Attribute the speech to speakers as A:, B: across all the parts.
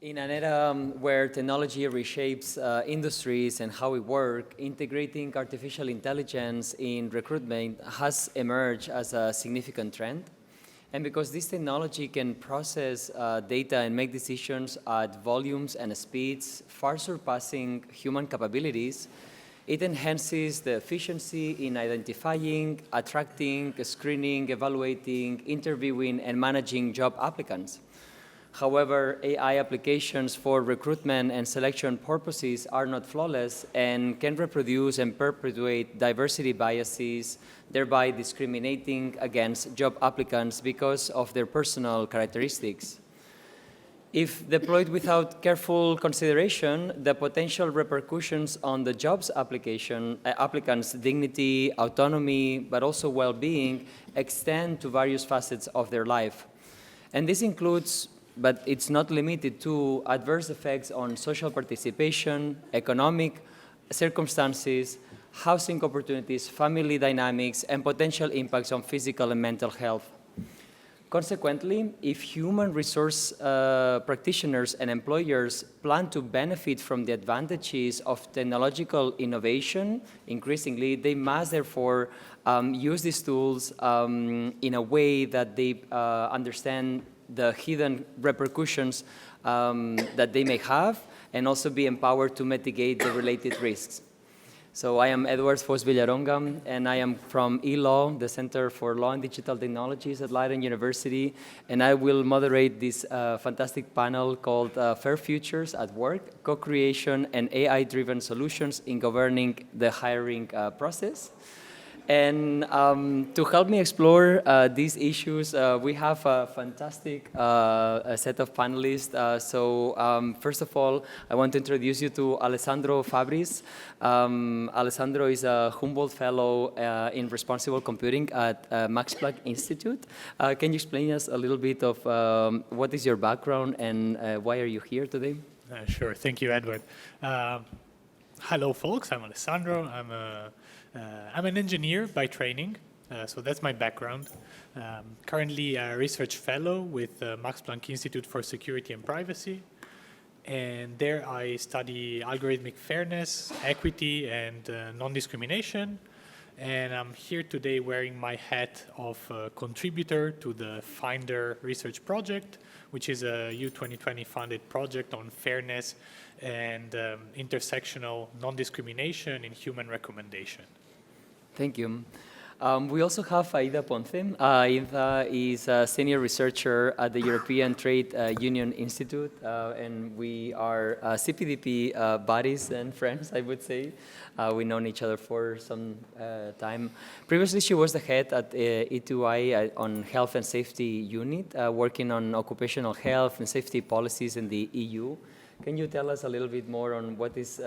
A: In an era where technology reshapes industries and how we work, integrating artificial intelligence in recruitment has emerged as a significant trend. And because this technology can process data and make decisions at volumes and speeds far surpassing human capabilities, it enhances the efficiency in identifying, attracting, screening, evaluating, interviewing, and managing job applicants. However, AI applications for recruitment and selection purposes are not flawless and can reproduce and perpetuate diversity biases, thereby discriminating against job applicants because of their personal characteristics. If deployed without careful consideration, the potential repercussions on the jobs applicants' dignity, autonomy, but also well-being extend to various facets of their life. And this includes, but it's not limited to, adverse effects on social participation, economic circumstances, housing opportunities, family dynamics, and potential impacts on physical and mental health. Consequently, if human resource practitioners and employers plan to benefit from the advantages of technological innovation, increasingly, they must therefore use these tools in a way that they understand the hidden repercussions that they may have, and also be empowered to mitigate the related risks. So I am Edward Foz Villaronga, and I am from eLaw, the Center for Law and Digital Technologies at Leiden University, and I will moderate this fantastic panel called Fair Futures at Work, Co-Creation and AI-Driven Solutions in Governing the Hiring Process. And to help me explore these issues, we have a fantastic set of panelists. First of all, I want to introduce you to Alessandro Fabris. Alessandro is a Humboldt Fellow in Responsible Computing at Max Planck Institute. Can you explain us a little bit of what is your background and why are you here today?
B: Sure, thank you, Edward. Hello, folks, I'm Alessandro. I'm an engineer by training, so that's my background. Currently a research fellow with Max Planck Institute for Security and Privacy. And there I study algorithmic fairness, equity, and non-discrimination. And I'm here today wearing my hat of contributor to the FINDHR research project, which is a U2020 funded project on fairness and intersectional non-discrimination in human recommendation.
A: Thank you. We also have Aida Ponce. Aida is a senior researcher at the European Trade Union Institute, and we are CPDP buddies and friends, I would say. We've known each other for some time. Previously, she was the head at E2I on Health and Safety Unit, working on occupational health and safety policies in the EU. Can you tell us a little bit more on what is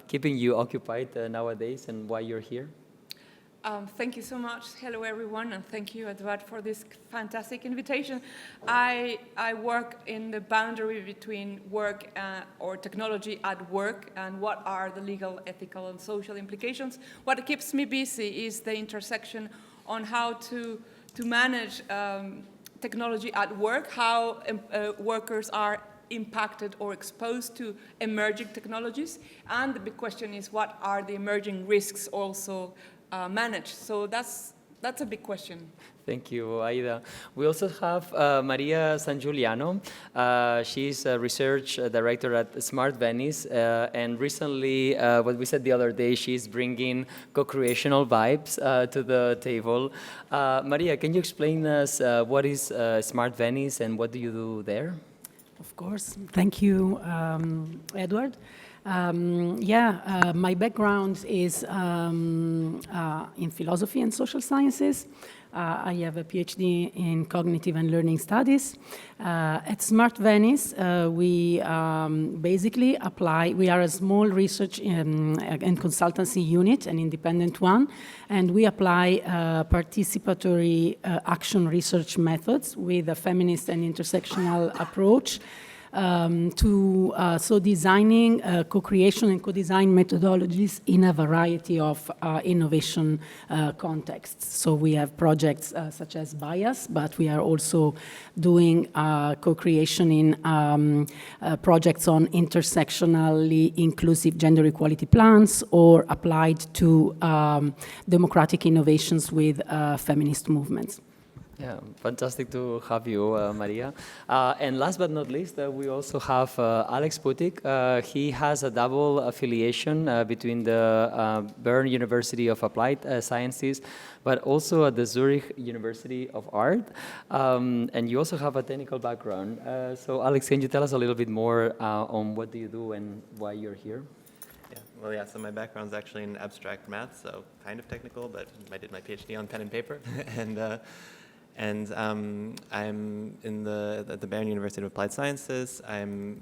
A: keeping you occupied nowadays and why you're here?
C: Thank you so much. Hello, everyone, and thank you, Edward, for this fantastic invitation. I work in the boundary between work or technology at work and what are the legal, ethical, and social implications. What keeps me busy is the intersection on how to manage technology at work, how workers are impacted or exposed to emerging technologies, and the big question is what are the emerging risks also managed. So that's a big question.
A: Thank you, Aida. We also have Maria San Giuliano. She's a research director at Smart Venice, and recently, what we said the other day, she's bringing co-creational vibes to the table. Maria, can you explain us what is Smart Venice and what do you do there?
D: Of course. Thank you, Edward. My background is in philosophy and social sciences. I have a PhD in cognitive and learning studies. At Smart Venice, we basically we are a small research and consultancy unit, an independent one, and we apply participatory action research methods with a feminist and intersectional approach so designing co-creation and co-design methodologies in a variety of innovation contexts. So we have projects such as bias, but we are also doing co-creation in projects on intersectionally inclusive gender equality plans or applied to democratic innovations with feminist movements.
A: Yeah, fantastic to have you, Maria. And last but not least, we also have Alex Putik. He has a double affiliation between the Bern University of Applied Sciences, but also at the Zurich University of Art. And you also have a technical background. So Alex, can you tell us a little bit more on what do you do and why you're here?
E: Yeah, so my background's actually in abstract math, so kind of technical, but I did my PhD on pen and paper. And I'm at the Bern University of Applied Sciences. I'm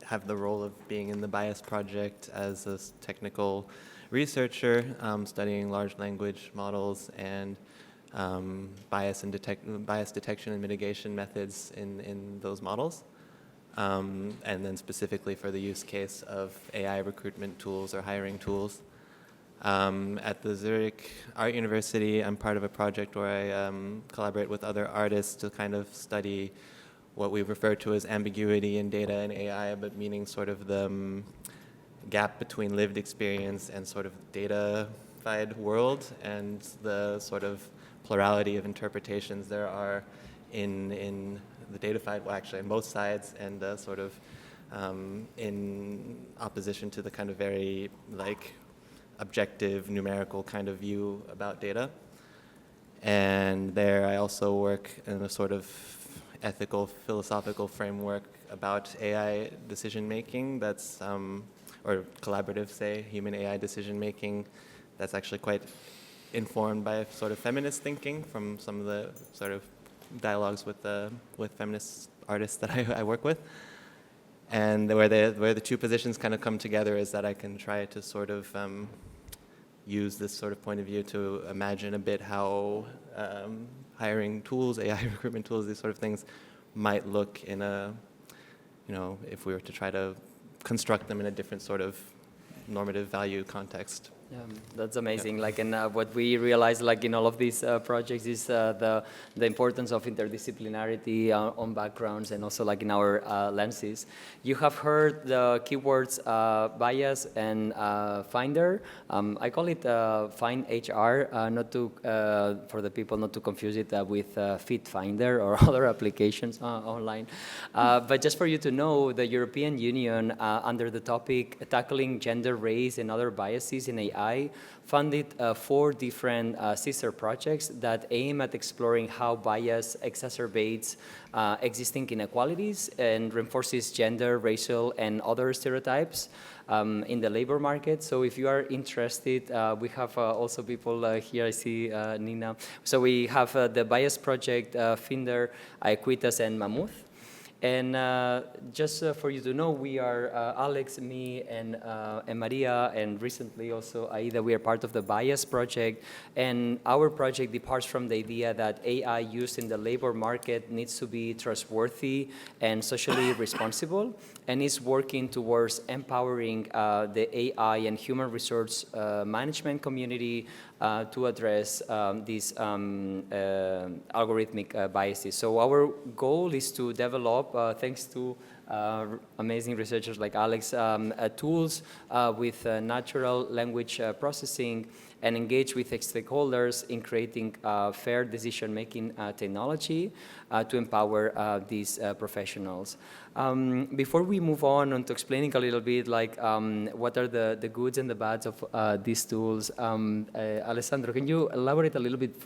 E: have the role of being in the bias project as a technical researcher, studying large language models and bias detection and mitigation methods in those models. And then specifically for the use case of AI recruitment tools or hiring tools. At the Zurich Art University, I'm part of a project where I collaborate with other artists to kind of study what we refer to as ambiguity in data and AI, but meaning sort of the gap between lived experience and sort of data-fied world and the sort of plurality of interpretations there are in the data-fied, well actually on both sides, and sort of in opposition to the kind of very like objective, numerical kind of view about data. And there I also work in a sort of ethical, philosophical framework about AI decision-making that's, or collaborative, say, human AI decision-making that's actually quite informed by sort of feminist thinking from some of the sort of dialogues with feminist artists that I work with. And where the two positions kind of come together is that I can try to sort of use this sort of point of view to imagine a bit how hiring tools, AI recruitment tools, these sort of things might look in a, if we were to try to construct them in a different sort of normative value context.
A: Yeah, that's amazing. Yeah. Like, and what we realize, like in all of these projects, is the importance of interdisciplinarity on backgrounds and also like in our lenses. You have heard the keywords bias and FINDHR. I call it FINDHR, not to for the people not to confuse it with FitFinder or other applications online. But just for you to know, the European Union, under the topic tackling gender, race, and other biases in AI, funded 4 different sister projects that aim at exploring how bias exacerbates existing inequalities and reinforces gender, racial, and other stereotypes in the labor market. So if you are interested, we have also people here, I see Nina. So we have the Bias Project, FINDHR, Equitas, and Mammoth. And just for you to know, we are Alex, me, and Maria, and recently also Aida. We are part of the Bias Project, and our project departs from the idea that AI used in the labor market needs to be trustworthy and socially responsible, and is working towards empowering the AI and human resource management community to address these algorithmic biases. So our goal is to develop, thanks to amazing researchers like Alex, tools with natural language processing and engage with stakeholders in creating fair decision-making technology to empower these professionals. Before we move on to explaining a little bit like what are the goods and the bads of these tools, Alessandro, can you elaborate a little bit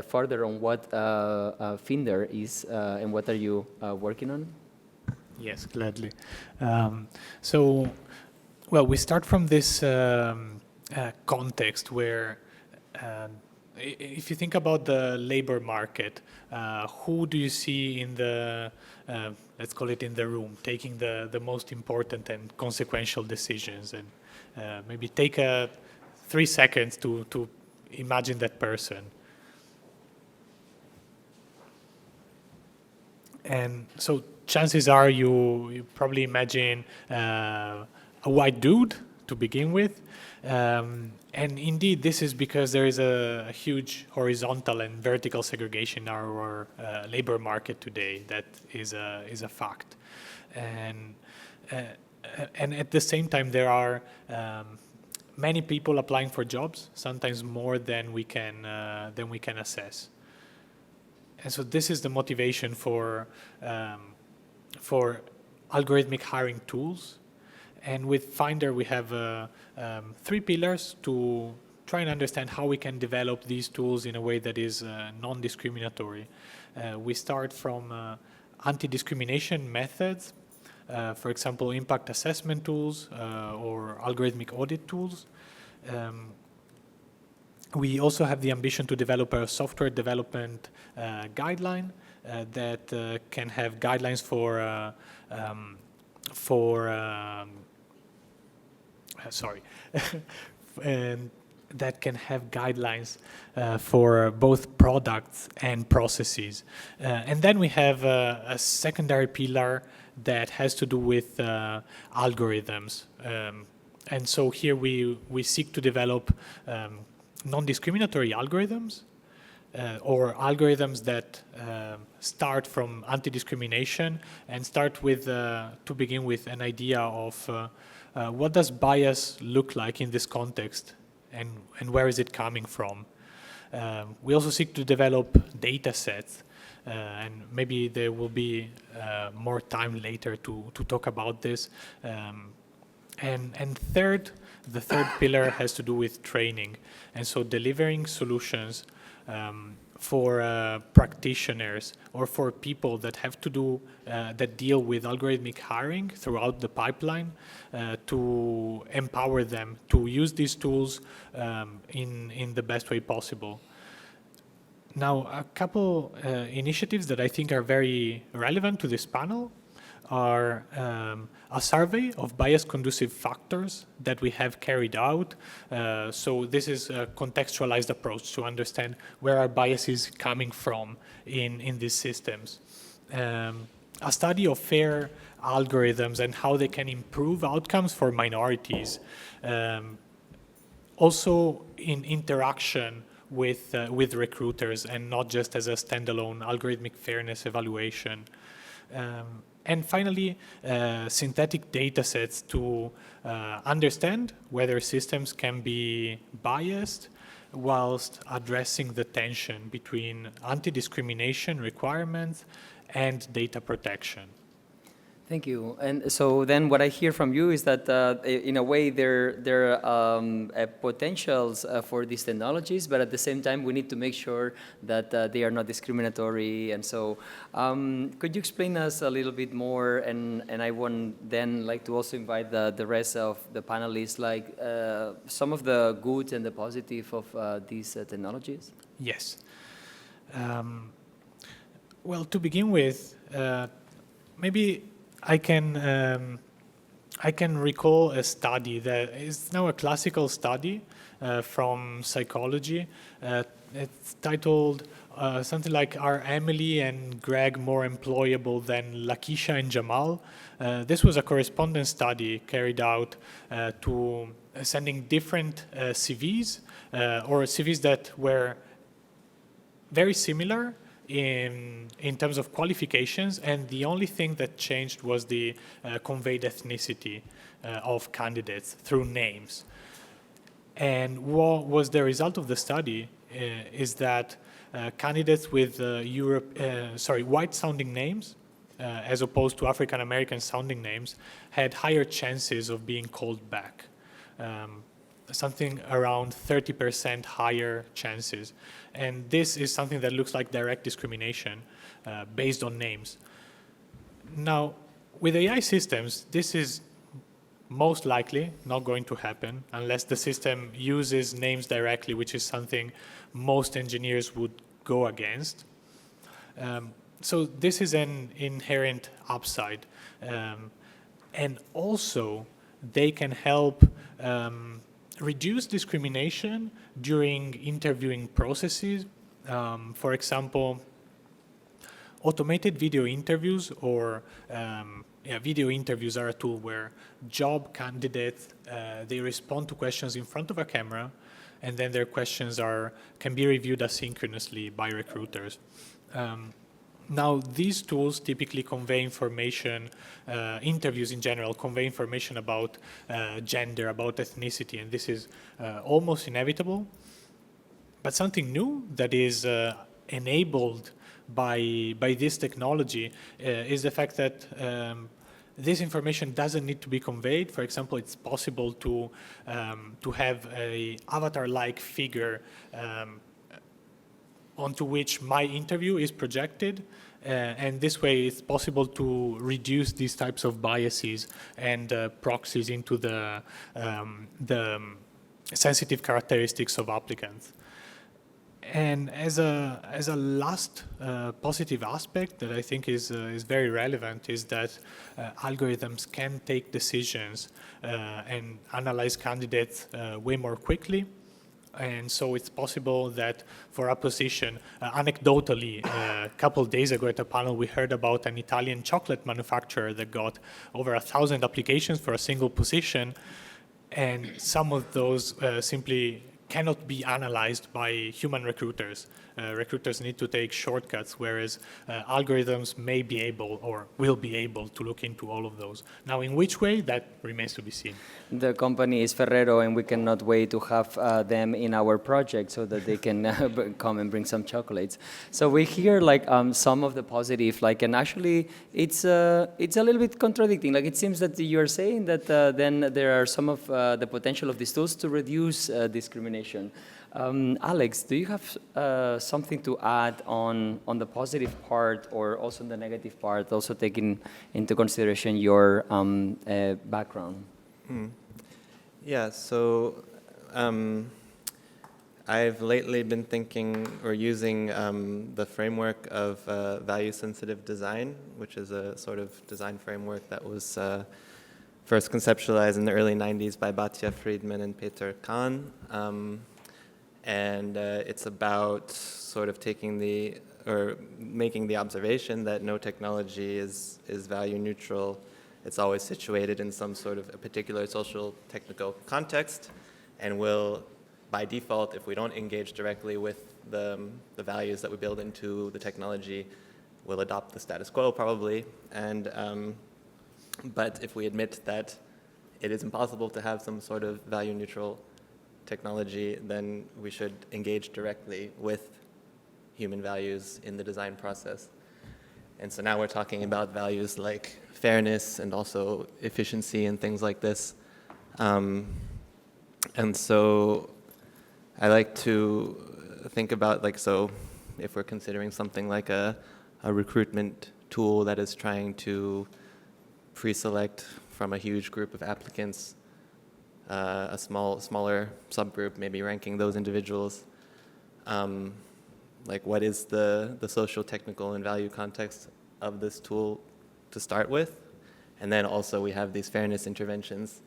A: further on what FINDHR is and what are you working on?
B: Yes, gladly. So, well, we start from this context where if you think about the labor market, who do you see in the, let's call it in the room, taking the most important and consequential decisions? And maybe take 3 seconds to imagine that person. And so chances are you probably imagine a white dude to begin with. And indeed, this is because there is a huge horizontal and vertical segregation in our labor market today. That is a fact. And at the same time, there are many people applying for jobs, sometimes more than we can assess. And so this is the motivation for algorithmic hiring tools. And with FINDHR, we have 3 pillars to try and understand how we can develop these tools in a way that is non-discriminatory. We start from anti-discrimination methods, for example, impact assessment tools or algorithmic audit tools. We also have the ambition to develop a software development guideline that can have guidelines and that can have guidelines for both products and processes. And then we have a secondary pillar that has to do with algorithms. And so here we seek to develop non-discriminatory algorithms or algorithms that start from anti-discrimination and start with, to begin with, an idea of what does bias look like in this context and where is it coming from. We also seek to develop data sets and maybe there will be more time later to talk about this. And third, the third pillar has to do with training. And so delivering solutions for practitioners or for people that have to do, that deal with algorithmic hiring throughout the pipeline to empower them to use these tools in the best way possible. Now, a couple initiatives that I think are very relevant to this panel are a survey of bias-conducive factors that we have carried out. So this is a contextualized approach to understand where our bias is coming from in these systems. A study of fair algorithms and how they can improve outcomes for minorities. Also in interaction with recruiters and not just as a standalone algorithmic fairness evaluation. And finally, synthetic data sets to understand whether systems can be biased whilst addressing the tension between anti-discrimination requirements and data protection.
A: Thank you. And so then what I hear from you is that in a way there are potentials for these technologies, but at the same time we need to make sure that they are not discriminatory. And so could you explain us a little bit more, and I would then like to also invite the rest of the panelists, like some of the good and the positive of these technologies?
B: Yes. Well, to begin with, maybe I can recall a study that is now a classical study from psychology. It's titled something like, "Are Emily and Greg more employable than Lakeisha and Jamal?" This was a correspondence study carried out to sending different CVs or CVs that were very similar in terms of qualifications, and the only thing that changed was the conveyed ethnicity of candidates through names. And what was the result of the study is that candidates with white-sounding names, as opposed to African-American sounding names, had higher chances of being called back. Something around 30% higher chances. And this is something that looks like direct discrimination based on names. Now, with AI systems, this is most likely not going to happen unless the system uses names directly, which is something most engineers would go against. So this is an inherent upside. And also, they can help reduce discrimination during interviewing processes. For example, automated video interviews or video interviews are a tool where job candidates, they respond to questions in front of a camera, and then their questions can be reviewed asynchronously by recruiters. Now, these tools typically convey information, interviews in general convey information about gender, about ethnicity, and this is almost inevitable. But something new that is enabled by this technology is the fact that this information doesn't need to be conveyed. For example, it's possible to have an avatar-like figure onto which my interview is projected, and this way it's possible to reduce these types of biases and proxies into the sensitive characteristics of applicants. And as a last positive aspect that I think is very relevant is that algorithms can take decisions and analyze candidates way more quickly. And so it's possible that for a position, anecdotally, a couple of days ago at a panel, we heard about an Italian chocolate manufacturer that got over 1,000 applications for a single position. And some of those simply cannot be analyzed by human recruiters. Recruiters need to take shortcuts, whereas algorithms may be able or will be able to look into all of those. Now, in which way, that remains to be seen.
A: The company is Ferrero, and we cannot wait to have them in our project so that they can come and bring some chocolates. So we hear like some of the positive, like, and actually it's a little bit contradicting. Like it seems that you are saying that then there are some of the potential of these tools to reduce discrimination. Alex, do you have something to add on the positive part or also the negative part, also taking into consideration your background?
E: Yeah, so I've lately been thinking or using the framework of value-sensitive design, which is a sort of design framework that was first conceptualized in the early 90s by Batya Friedman and Peter Kahn. And it's about sort of making the observation that no technology is value neutral. It's always situated in some sort of a particular social technical context and will, by default, if we don't engage directly with the values that we build into the technology, will adopt the status quo probably. And but if we admit that it is impossible to have some sort of value neutral technology, then we should engage directly with human values in the design process. And so now we're talking about values like fairness and also efficiency and things like this. And so I like to think about, like, so if we're considering something like a recruitment tool that is trying to pre-select from a huge group of applicants, a smaller subgroup, maybe ranking those individuals. Like, what is the social, technical, and value context of this tool to start with? And then also we have these fairness interventions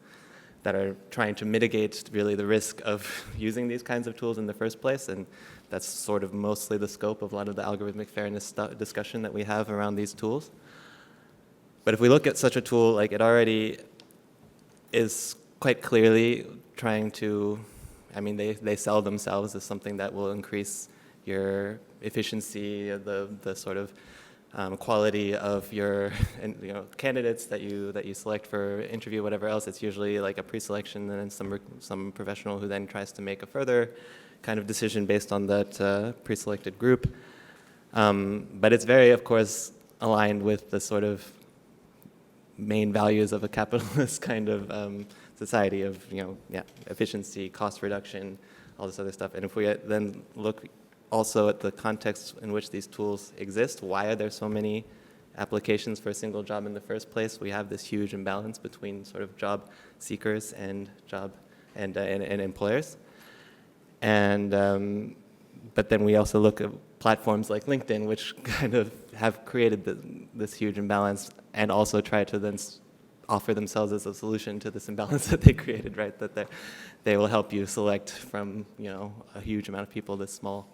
E: that are trying to mitigate really the risk of using these kinds of tools in the first place. And that's sort of mostly the scope of a lot of the algorithmic fairness discussion that we have around these tools. But if we look at such a tool, like, it already is quite clearly trying to, I mean, they sell themselves as something that will increase your efficiency, the sort of quality of your candidates that you select for interview, whatever else. It's usually like a pre-selection and then some professional who then tries to make a further kind of decision based on that pre-selected group. But it's very, of course, aligned with the sort of main values of a capitalist kind of society of, efficiency, cost reduction, all this other stuff. And if we then look also at the context in which these tools exist, why are there so many applications for a single job in the first place? We have this huge imbalance between sort of job seekers and employers. And but then we also look at platforms like LinkedIn, which kind of have created this huge imbalance and also try to then offer themselves as a solution to this imbalance that they created, right? That they will help you select from, a huge amount of people, this small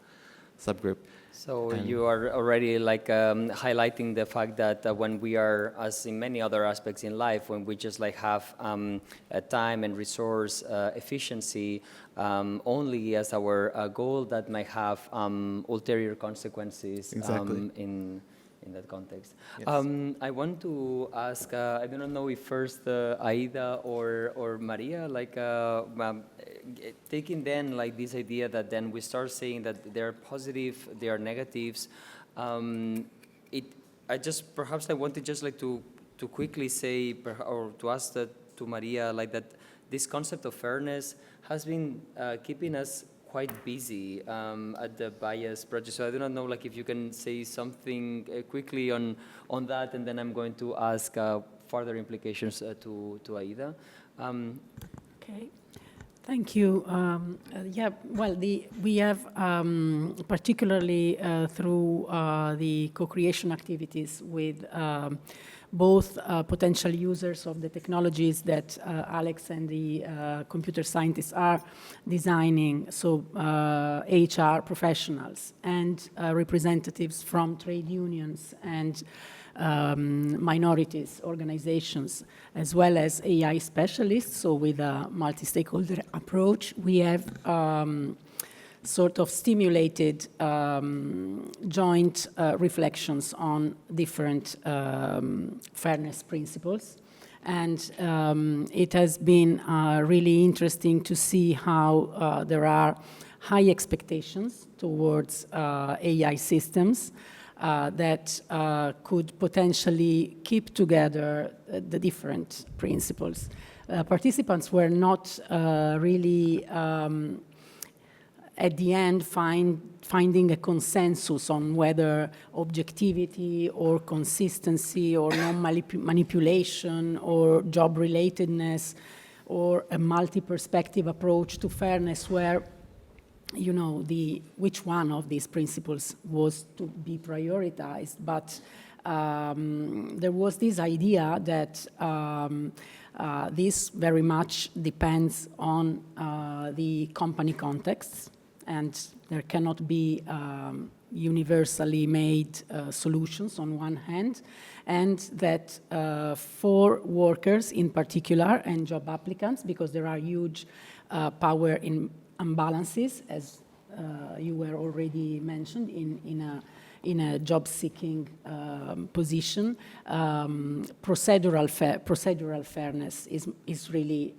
E: subgroup.
A: So
E: And-
A: you are already like highlighting the fact that when we are, as in many other aspects in life, when we just like have time and resource efficiency only as our goal, that might have ulterior consequences
E: Exactly.
A: in that context.
E: Yes.
A: I want to ask, I do not know if first Aida or Maria, like taking then like this idea that then we start saying that there are positive, there are negatives. Perhaps I wanted just like to quickly say, or to ask that to Maria, like that this concept of fairness has been keeping us quite busy at the bias project. So I do not know, like, if you can say something quickly on that, and then I'm going to ask further implications to Aida.
D: Okay, thank you. Yeah, well, we have particularly through the co-creation activities with both potential users of the technologies that Alex and the computer scientists are designing, so HR professionals and representatives from trade unions and minorities organizations, as well as AI specialists. So with a multi-stakeholder approach, we have sort of stimulated joint reflections on different fairness principles. And it has been really interesting to see how there are high expectations towards AI systems that could potentially keep together the different principles. Participants were not really at the end finding a consensus on whether objectivity or consistency or non-manipulation or job relatedness or a multi-perspective approach to fairness were, you know, which one of these principles was to be prioritized. But there was this idea that this very much depends on the company contexts, and there cannot be universally made solutions on one hand, and that for workers in particular and job applicants, because there are huge power imbalances, as you were already mentioned, in a job-seeking position, procedural fairness is really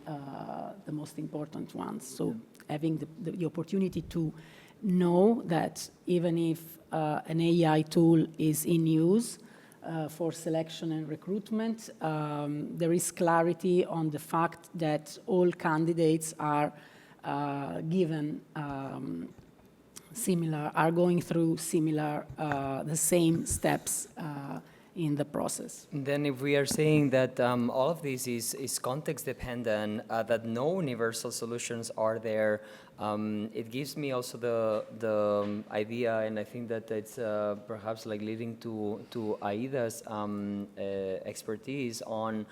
D: the most important one. So having the opportunity to know that even if an AI tool is in use for selection and recruitment, there is clarity on the fact that all candidates are given are going through the same steps in the process.
A: Then if we are saying that all of this is context dependent, that no universal solutions are there, it gives me also the idea, and I think that it's perhaps like leading to Aida's expertise on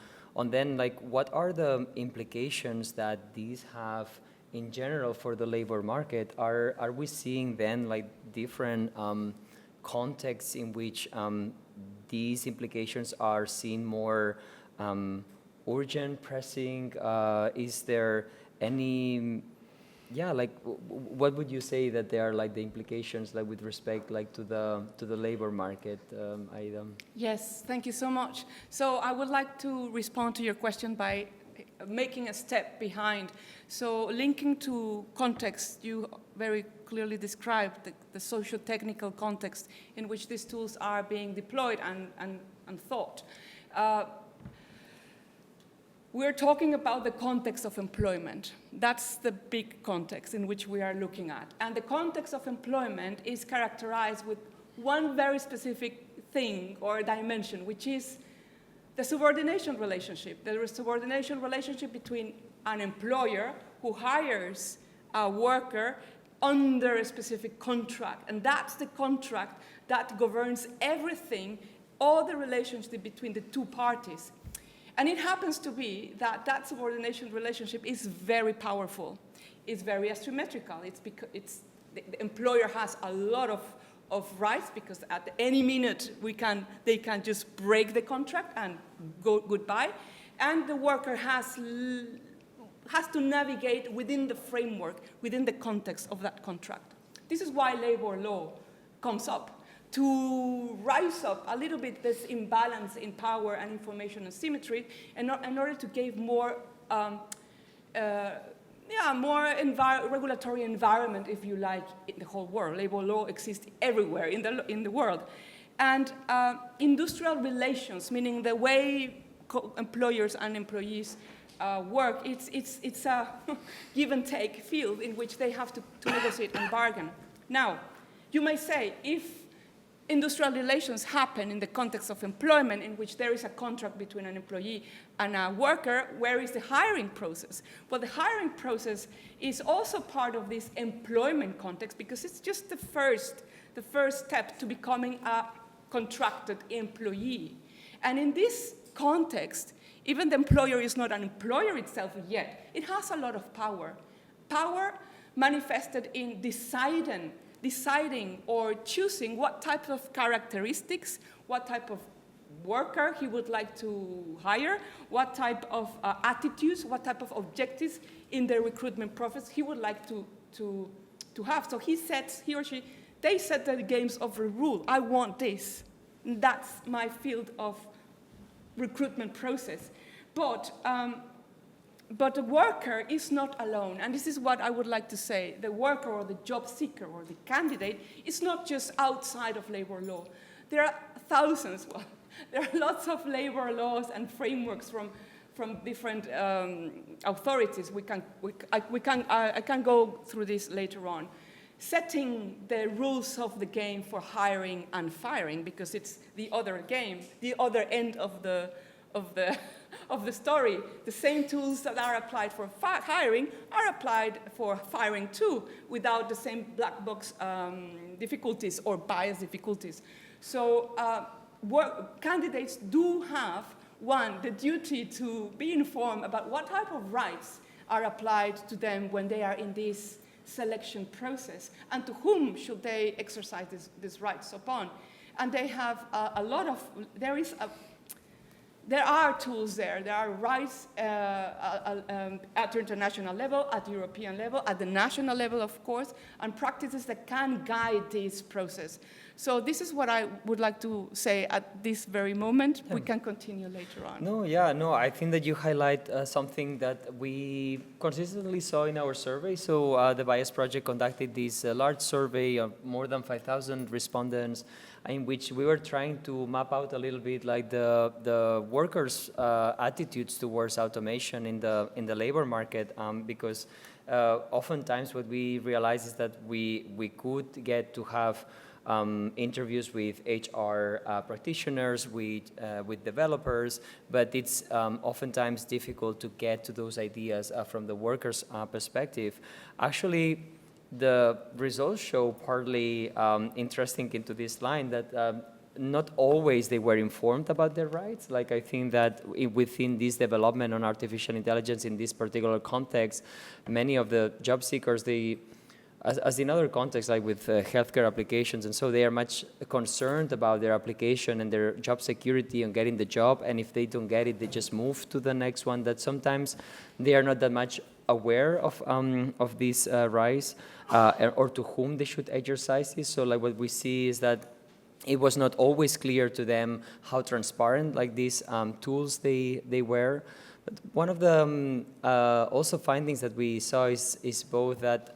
A: then like what are the implications that these have in general for the labor market. Are we seeing then like different contexts in which these implications are seen more urgent, pressing? Is there any, like what would you say that they are like the implications like with respect like to the labor market, Aida?
C: Yes, thank you so much. So I would like to respond to your question by making a step behind. So linking to context, you very clearly described the socio-technical context in which these tools are being deployed and thought. We're talking about the context of employment. That's the big context in which we are looking at. And the context of employment is characterized with one very specific thing or dimension, which is the subordination relationship. There is a subordination relationship between an employer who hires a worker under a specific contract. And that's the contract that governs everything, all the relationship between the two parties. And it happens to be that that subordination relationship is very powerful. It's very asymmetrical. the employer has a lot of rights because at any minute they can just break the contract and go goodbye, and the worker has to navigate within the framework, within the context of that contract. This is why labor law comes up, to rise up a little bit this imbalance in power and information asymmetry, and in order to give more regulatory environment, if you like, in the whole world. Labor law exists everywhere in the world. And industrial relations, meaning the way employers and employees work, it's a give and take field in which they have to negotiate and bargain. Now, you may say, if industrial relations happen in the context of employment in which there is a contract between an employee and a worker, where is the hiring process? Well, the hiring process is also part of this employment context because it's just the first step to becoming a contracted employee. And in this context, even the employer is not an employer itself yet. It has a lot of power. Power manifested in deciding or choosing what type of characteristics, what type of worker he would like to hire, what type of attitudes, what type of objectives in the recruitment process he would like to have. So he or she, they set the games of the rule. I want this. That's my field of recruitment process. But the worker is not alone, and this is what I would like to say. The worker or the job seeker or the candidate is not just outside of labor law. There are thousands, there are lots of labor laws and frameworks from different authorities. I can go through this later on. Setting the rules of the game for hiring and firing, because it's the other game, the other end of the story. The same tools that are applied for hiring are applied for firing too, without the same black box difficulties or bias difficulties. So candidates do have, one, the duty to be informed about what type of rights are applied to them when they are in this selection process, and to whom should they exercise these rights upon. And they have there are tools there. There are rights at international level, at European level, at the national level, of course, and practices that can guide this process. So this is what I would like to say at this very moment. Yeah. We can continue later on.
A: I think that you highlight something that we consistently saw in our survey. So the Bias Project conducted this large survey of more than 5,000 respondents, in which we were trying to map out a little bit like the workers' attitudes towards automation in the labor market, because oftentimes what we realize is that we could get to have interviews with HR practitioners, with developers, but it's oftentimes difficult to get to those ideas from the workers' perspective. Actually, the results show partly interesting into this line that not always they were informed about their rights. Like, I think that within this development on artificial intelligence in this particular context, many of the job seekers, as in other contexts, like with healthcare applications, and so they are much concerned about their application and their job security and getting the job, and if they don't get it, they just move to the next one, that sometimes they are not that much aware of these rights or to whom they should exercise this. So like what we see is that it was not always clear to them how transparent like these tools they were. But one of the also findings that we saw is both that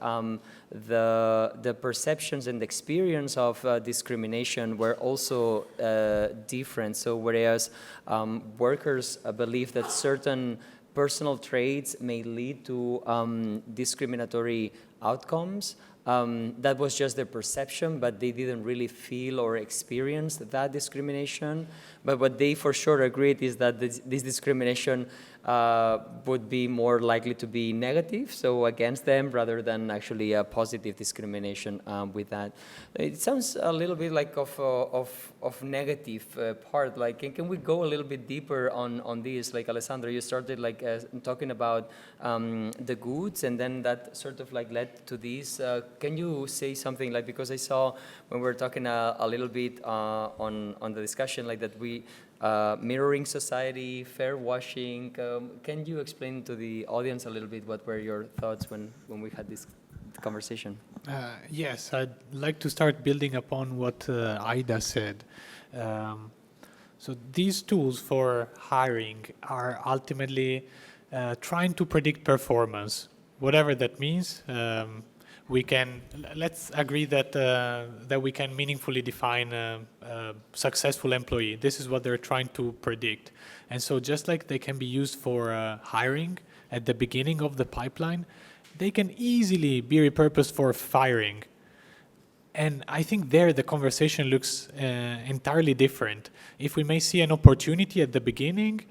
A: the perceptions and the experience of discrimination were also different. So whereas workers believe that certain personal traits may lead to discriminatory outcomes, that was just their perception, but they didn't really feel or experience that discrimination. But what they for sure agreed is that this discrimination would be more likely to be negative, so against them, rather than actually a positive discrimination with that. It sounds a little bit like of negative part. Like, can we go a little bit deeper on this? Like, Alessandro, you started like talking about the goods, and then that sort of like led to this. Can you say something, like, because I saw when we were talking a little bit on the discussion, like that we mirroring society, fair washing. Can you explain to the audience a little bit what were your thoughts when we had this conversation?
B: Yes, I'd like to start building upon what Aida said. So these tools for hiring are ultimately trying to predict performance, whatever that means. Let's agree that we can meaningfully define a successful employee. This is what they're trying to predict. And so just like they can be used for hiring at the beginning of the pipeline, they can easily be repurposed for firing. And I think there the conversation looks entirely different. If we may see an opportunity at the beginning,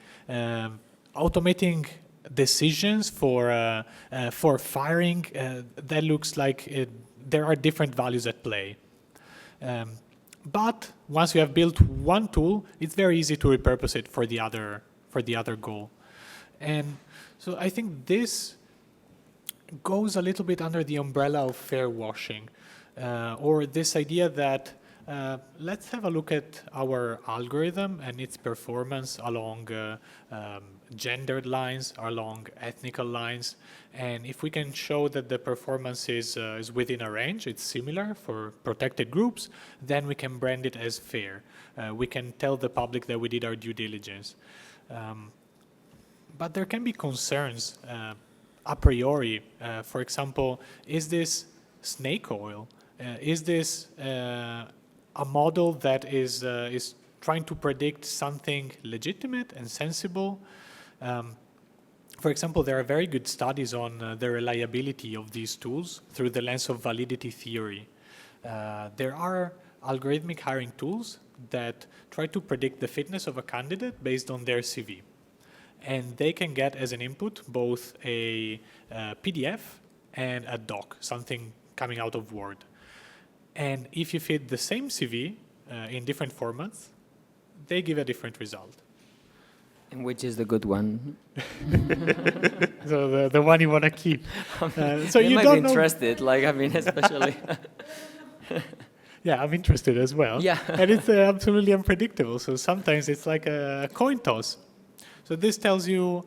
B: automating decisions for firing, that looks like there are different values at play. But once you have built one tool, it's very easy to repurpose it for the other goal. And so I think this goes a little bit under the umbrella of fair washing, or this idea that let's have a look at our algorithm and its performance along gendered lines, along ethnical lines, and if we can show that the performance is within a range, it's similar for protected groups, then we can brand it as fair. We can tell the public that we did our due diligence. But there can be concerns a priori. For example, is this snake oil? Is this a model that is trying to predict something legitimate and sensible? For example, there are very good studies on the reliability of these tools through the lens of validity theory. There are algorithmic hiring tools that try to predict the fitness of a candidate based on their CV. And they can get as an input both a PDF and a doc, something coming out of Word. And if you fit the same CV in different formats, they give a different result.
A: And which is the good one?
B: So the one you want to keep. So
A: you might
B: don't
A: be
B: know.
A: interested, like, I mean, especially.
B: Yeah, I'm interested as well.
A: Yeah.
B: And it's absolutely unpredictable. So sometimes it's like a coin toss. So this tells you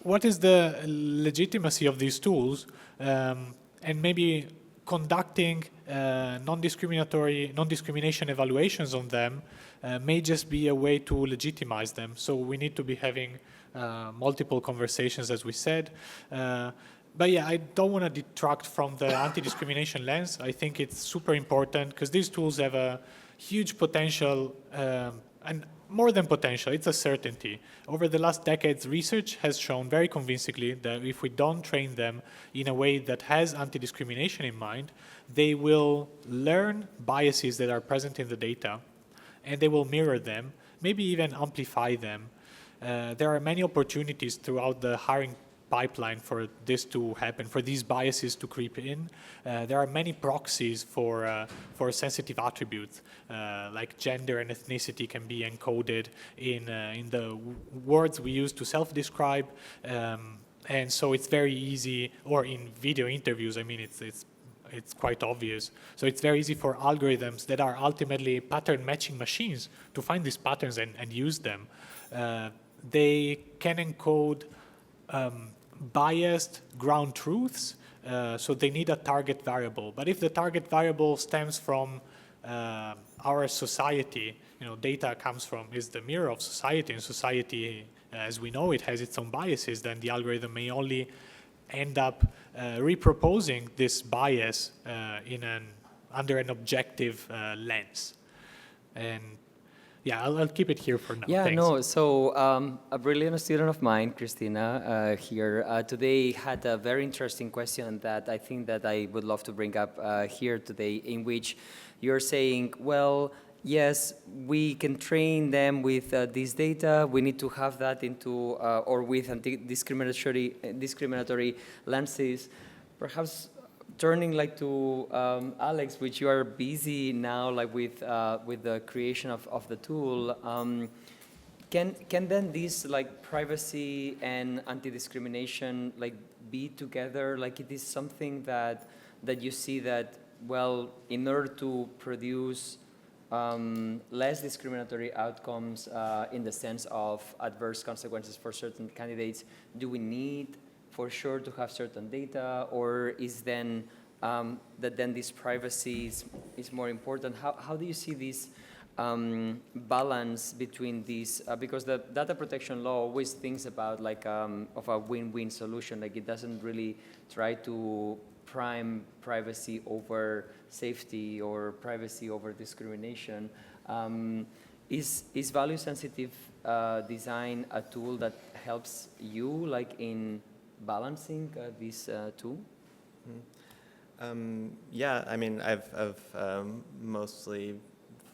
B: what is the legitimacy of these tools, and maybe conducting non-discrimination evaluations on them may just be a way to legitimize them. So we need to be having multiple conversations, as we said. But yeah, I don't want to detract from the anti-discrimination lens. I think it's super important because these tools have a huge potential, and more than potential, it's a certainty. Over the last decades, research has shown very convincingly that if we don't train them in a way that has anti-discrimination in mind, they will learn biases that are present in the data, and they will mirror them, maybe even amplify them. There are many opportunities throughout the hiring pipeline for this to happen, for these biases to creep in. There are many proxies for sensitive attributes, like gender and ethnicity can be encoded in the words we use to self-describe, and so it's very easy, or in video interviews, I mean, it's quite obvious. So it's very easy for algorithms that are ultimately pattern matching machines to find these patterns and use them. They can encode biased ground truths, so they need a target variable. But if the target variable stems from our society, data is the mirror of society, and society, as we know, it has its own biases, then the algorithm may only end up reproposing this bias under an objective lens. And yeah, I'll keep it here for now.
A: Yeah,
B: Thanks.
A: no, so a brilliant student of mine, Christina, here today had a very interesting question that I think that I would love to bring up here today, in which you're saying, well, yes, we can train them with this data. We need to have that into, or with discriminatory lenses. Perhaps turning like to Alex, which you are busy now, like with the creation of the tool. Can then this like privacy and anti-discrimination like be together? Like it is something that you see that, well, in order to produce less discriminatory outcomes in the sense of adverse consequences for certain candidates, do we need for sure to have certain data, or is then that then this privacy is more important? How do you see this balance between these? Because the data protection law always thinks about like of a win-win solution. Like it doesn't really try to prime privacy over safety or privacy over discrimination. Is value-sensitive design a tool that helps you like in balancing this two?
E: Yeah, I mean, I've mostly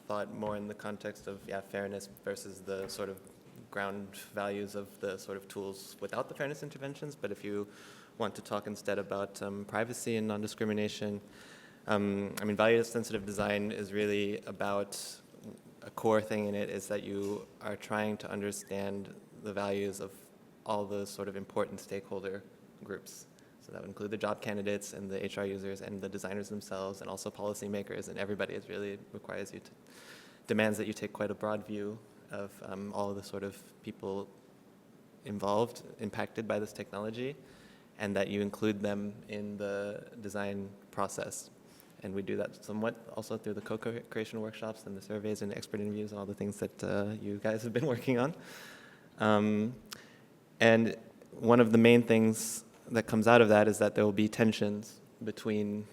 E: thought more in the context of fairness versus the sort of ground values of the sort of tools without the fairness interventions. But if you want to talk instead about privacy and non-discrimination, I mean, value-sensitive design is really about a core thing in it is that you are trying to understand the values of all the sort of important stakeholder groups. So that would include the job candidates and the HR users and the designers themselves and also policymakers, and everybody. It really requires you to, demands that you take quite a broad view of all of the sort of people involved, impacted by this technology, and that you include them in the design process. And we do that somewhat also through the co-creation workshops and the surveys and expert interviews and all the things that you guys have been working on. And one of the main things that comes out of that is that there will be tensions between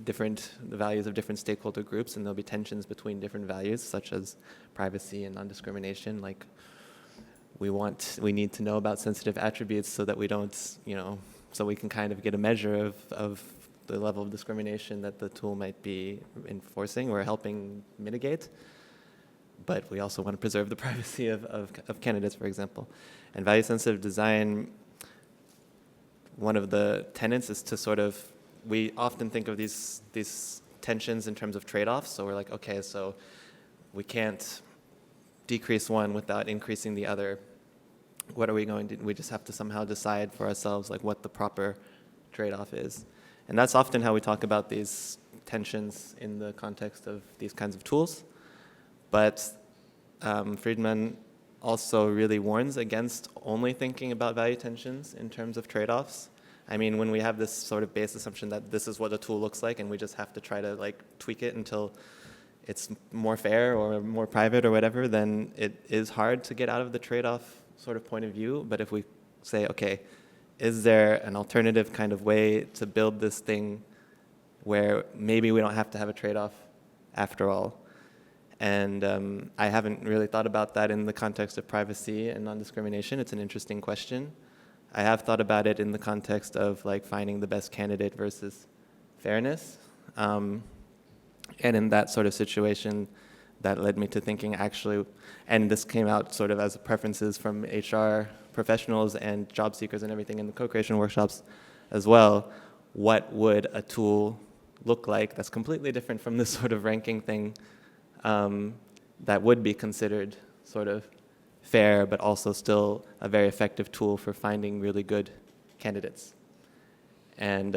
E: the values of different stakeholder groups, and there'll be tensions between different values, such as privacy and non-discrimination. Like, we need to know about sensitive attributes so that we don't, so we can kind of get a measure of the level of discrimination that the tool might be enforcing or helping mitigate. But we also want to preserve the privacy of candidates, for example. And value-sensitive design, one of the tenets is to sort of, we often think of these tensions in terms of trade-offs. So we're like, okay, so we can't decrease one without increasing the other. What are we going to do? We just have to somehow decide for ourselves like what the proper trade-off is. And that's often how we talk about these tensions in the context of these kinds of tools. But Friedman also really warns against only thinking about value tensions in terms of trade-offs. I mean, when we have this sort of base assumption that this is what a tool looks like and we just have to try to like tweak it until it's more fair or more private or whatever, then it is hard to get out of the trade-off sort of point of view. But if we say, okay, is there an alternative kind of way to build this thing where maybe we don't have to have a trade-off after all? And I haven't really thought about that in the context of privacy and non-discrimination. It's an interesting question. I have thought about it in the context of like finding the best candidate versus fairness. And in that sort of situation, that led me to thinking actually, and this came out sort of as preferences from HR professionals and job seekers and everything in the co-creation workshops as well, what would a tool look like that's completely different from this sort of ranking thing that would be considered sort of fair, but also still a very effective tool for finding really good candidates. And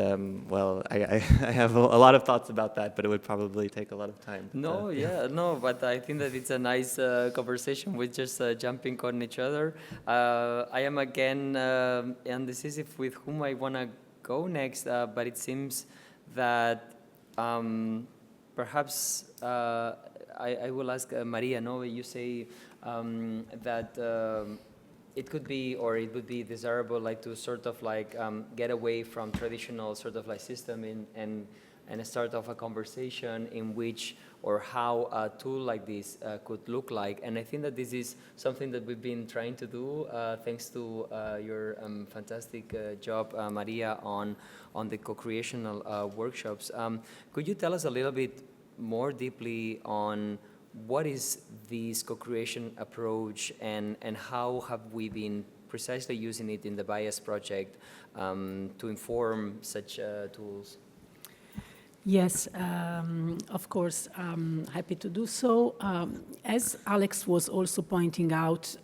E: well, I have a lot of thoughts about that, but it would probably take a lot of time.
A: But I think that it's a nice conversation with just jumping on each other. I am again indecisive with whom I want to go next, but it seems that perhaps I will ask Maria. No, you say that it could be, or it would be desirable, like to sort of like get away from traditional sort of like system and start off a conversation in which or how a tool like this could look like. And I think that this is something that we've been trying to do thanks to your fantastic job, Maria, on the co-creational workshops. Could you tell us a little bit more deeply on what is this co-creation approach, and how have we been precisely using it in the BIAS project to inform such tools?
D: Yes, of course, happy to do so. As Alex was also pointing out,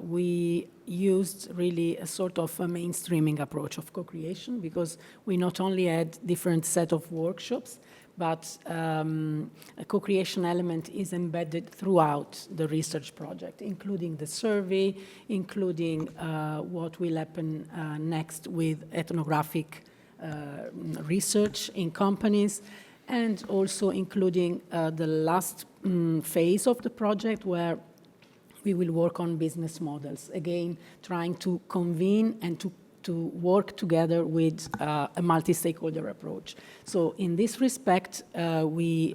D: we used really a sort of a mainstreaming approach of co-creation, because we not only had different set of workshops, but a co-creation element is embedded throughout the research project, including the survey, including what will happen next with ethnographic research in companies, and also including the last phase of the project, where we will work on business models, again trying to convene and to work together with a multi-stakeholder approach. So in this respect, we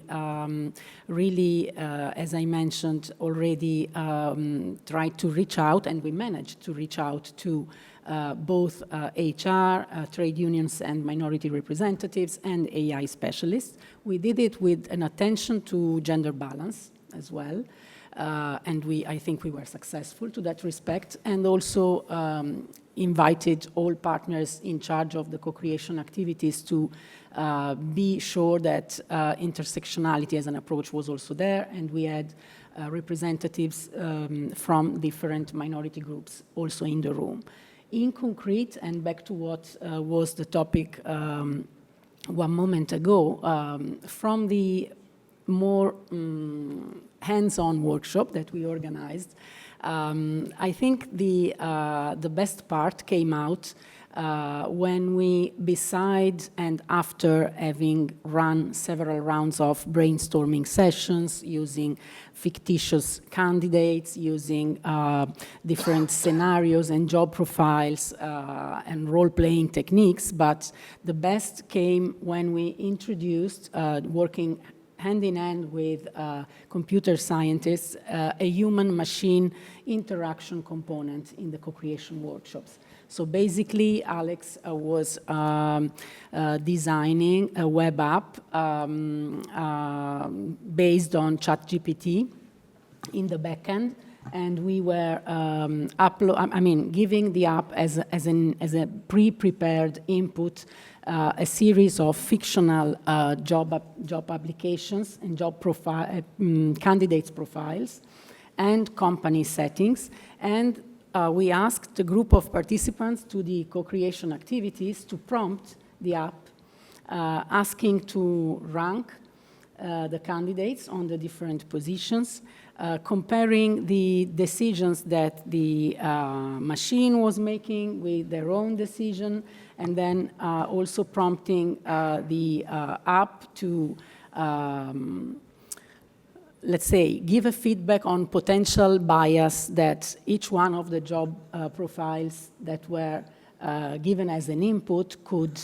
D: really, as I mentioned already, tried to reach out, and we managed to reach out to both HR, trade unions and minority representatives, and AI specialists. We did it with an attention to gender balance as well, and I think we were successful to that respect, and also invited all partners in charge of the co-creation activities to be sure that intersectionality as an approach was also there, and we had representatives from different minority groups also in the room. In concrete, and back to what was the topic one moment ago, from the more hands-on workshop that we organized, I think the best part came out when we, beside and after having run several rounds of brainstorming sessions using fictitious candidates, using different scenarios and job profiles and role-playing techniques, but the best came when we introduced, working hand in hand with computer scientists, a human-machine interaction component in the co-creation workshops. So basically, Alex was designing a web app based on ChatGPT in the backend, and we were giving the app as a pre-prepared input a series of fictional job applications and job profile candidates profiles and company settings, and we asked a group of participants to the co-creation activities to prompt the app, asking to rank the candidates on the different positions, comparing the decisions that the machine was making with their own decision, and then also prompting the app to let's say, give a feedback on potential bias that each one of the job profiles that were given as an input could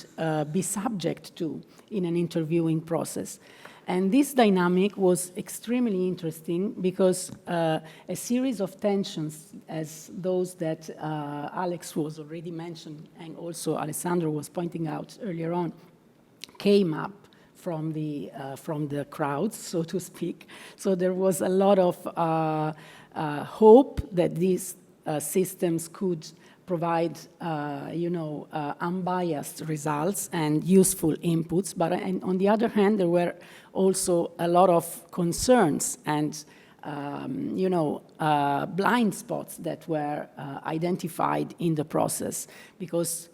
D: be subject to in an interviewing process. And this dynamic was extremely interesting because a series of tensions, as those that Alex was already mentioned and also Alessandro was pointing out earlier on, came up from the crowds, so to speak. So there was a lot of hope that these systems could provide, unbiased results and useful inputs. But on the other hand, there were also a lot of concerns and, blind spots that were identified in the process because,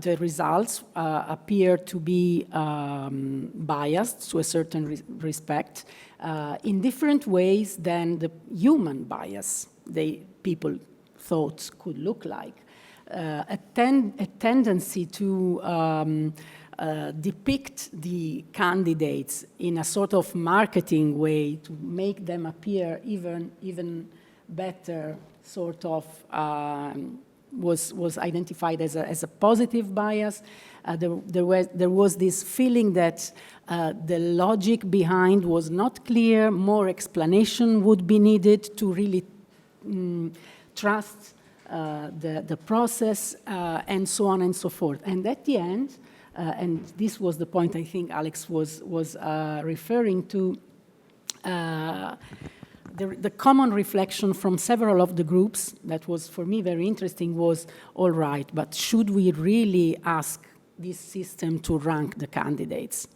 D: the results appear to be biased to a certain respect in different ways than the human bias people thought could look like. A tendency to depict the candidates in a sort of marketing way to make them appear even better, sort of was identified as a positive bias. There was this feeling that the logic behind was not clear, more explanation would be needed to really trust the process, and so on and so forth. And at the end, and this was the point I think Alex was referring to. The common reflection from several of the groups that was for me very interesting was, all right, but should we really ask this system to rank the candidates?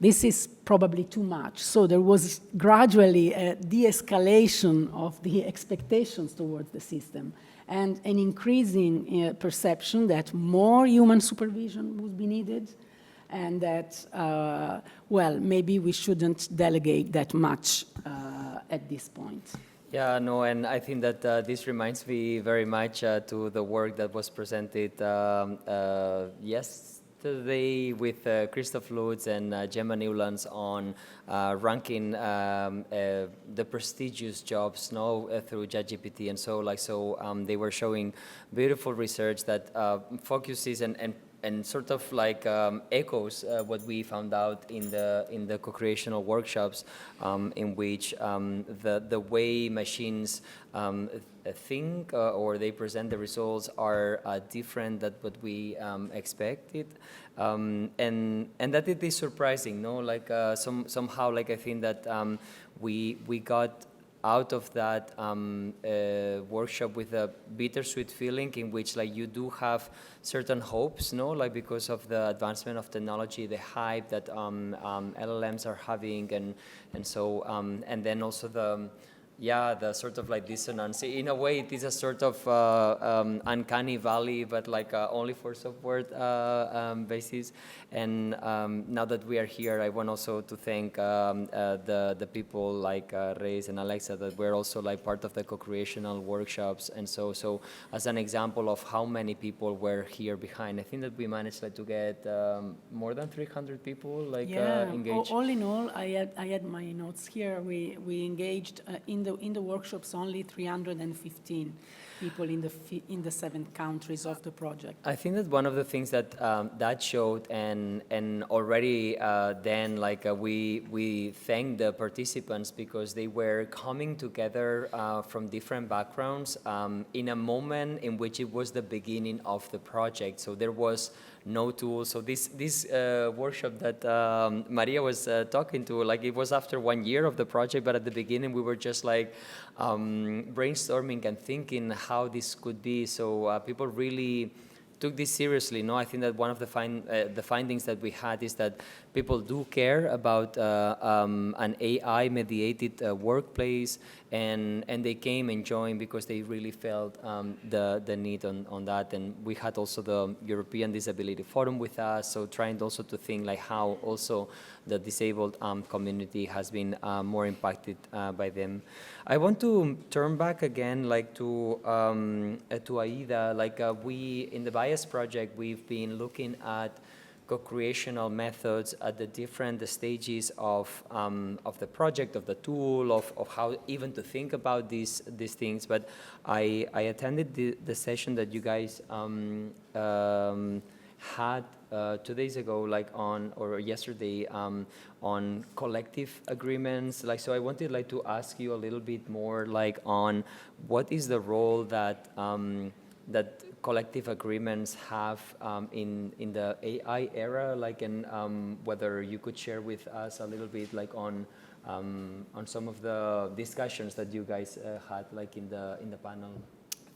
D: This is probably too much. So there was gradually a de-escalation of the expectations towards the system and an increasing perception that more human supervision would be needed, and that, well, maybe we shouldn't delegate that much at this point.
A: Yeah, no, and I think that this reminds me very much to the work that was presented yesterday with Christoph Lutz and Gemma Newlands on ranking the prestigious jobs through ChatGPT, and so they were showing beautiful research that focuses and sort of like echoes what we found out in the co-creational workshops, in which the way machines think or they present the results are different than what we expected, and that it is surprising, no? Like somehow, like I think that we got out of that workshop with a bittersweet feeling, in which like you do have certain hopes, no, like because of the advancement of technology, the hype that LLMs are having, and so and then also the sort of like dissonance. In a way, it is a sort of uncanny valley, but like only for software basis. And now that we are here, I want also to thank the people like Reyes and Alexa that were also like part of the co-creational workshops. And so as an example of how many people were here behind, I think that we managed like to get more than 300 people like engaged.
D: All in all, I had my notes here. We engaged in the workshops only 315 people in the 7 countries of the project.
A: I think that one of the things that that showed, and already then like we thanked the participants because they were coming together from different backgrounds in a moment in which it was the beginning of the project. So there was no tool. So this workshop that Maria was talking to, like it was after 1 year of the project, but at the beginning we were just like brainstorming and thinking how this could be. So people really took this seriously. No, I think that one of the findings that we had is that people do care about an AI-mediated workplace, and they came and joined because they really felt the need on that. And we had also the European Disability Forum with us, so trying also to think like how also the disabled community has been more impacted by them. I want to turn back again like to Aida. Like we, in the BIAS project, we've been looking at co-creational methods at the different stages of the project, of the tool, of how even to think about these things. But I attended the session that you guys had 2 days ago, like or yesterday, on collective agreements. Like, so I wanted like to ask you a little bit more like on what is the role that that collective agreements have in the AI era, like, and whether you could share with us a little bit like on some of the discussions that you guys had like in the panel.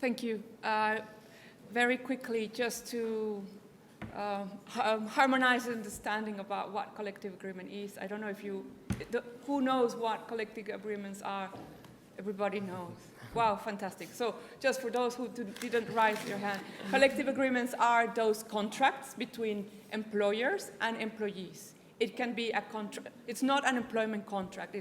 C: Thank you. Very quickly, just to harmonize understanding about what collective agreement is. I don't know if who knows what collective agreements are? Everybody knows. Wow, fantastic. So just for those who didn't raise their hand, collective agreements are those contracts between employers and employees. It can be a contract. It's not an employment contract.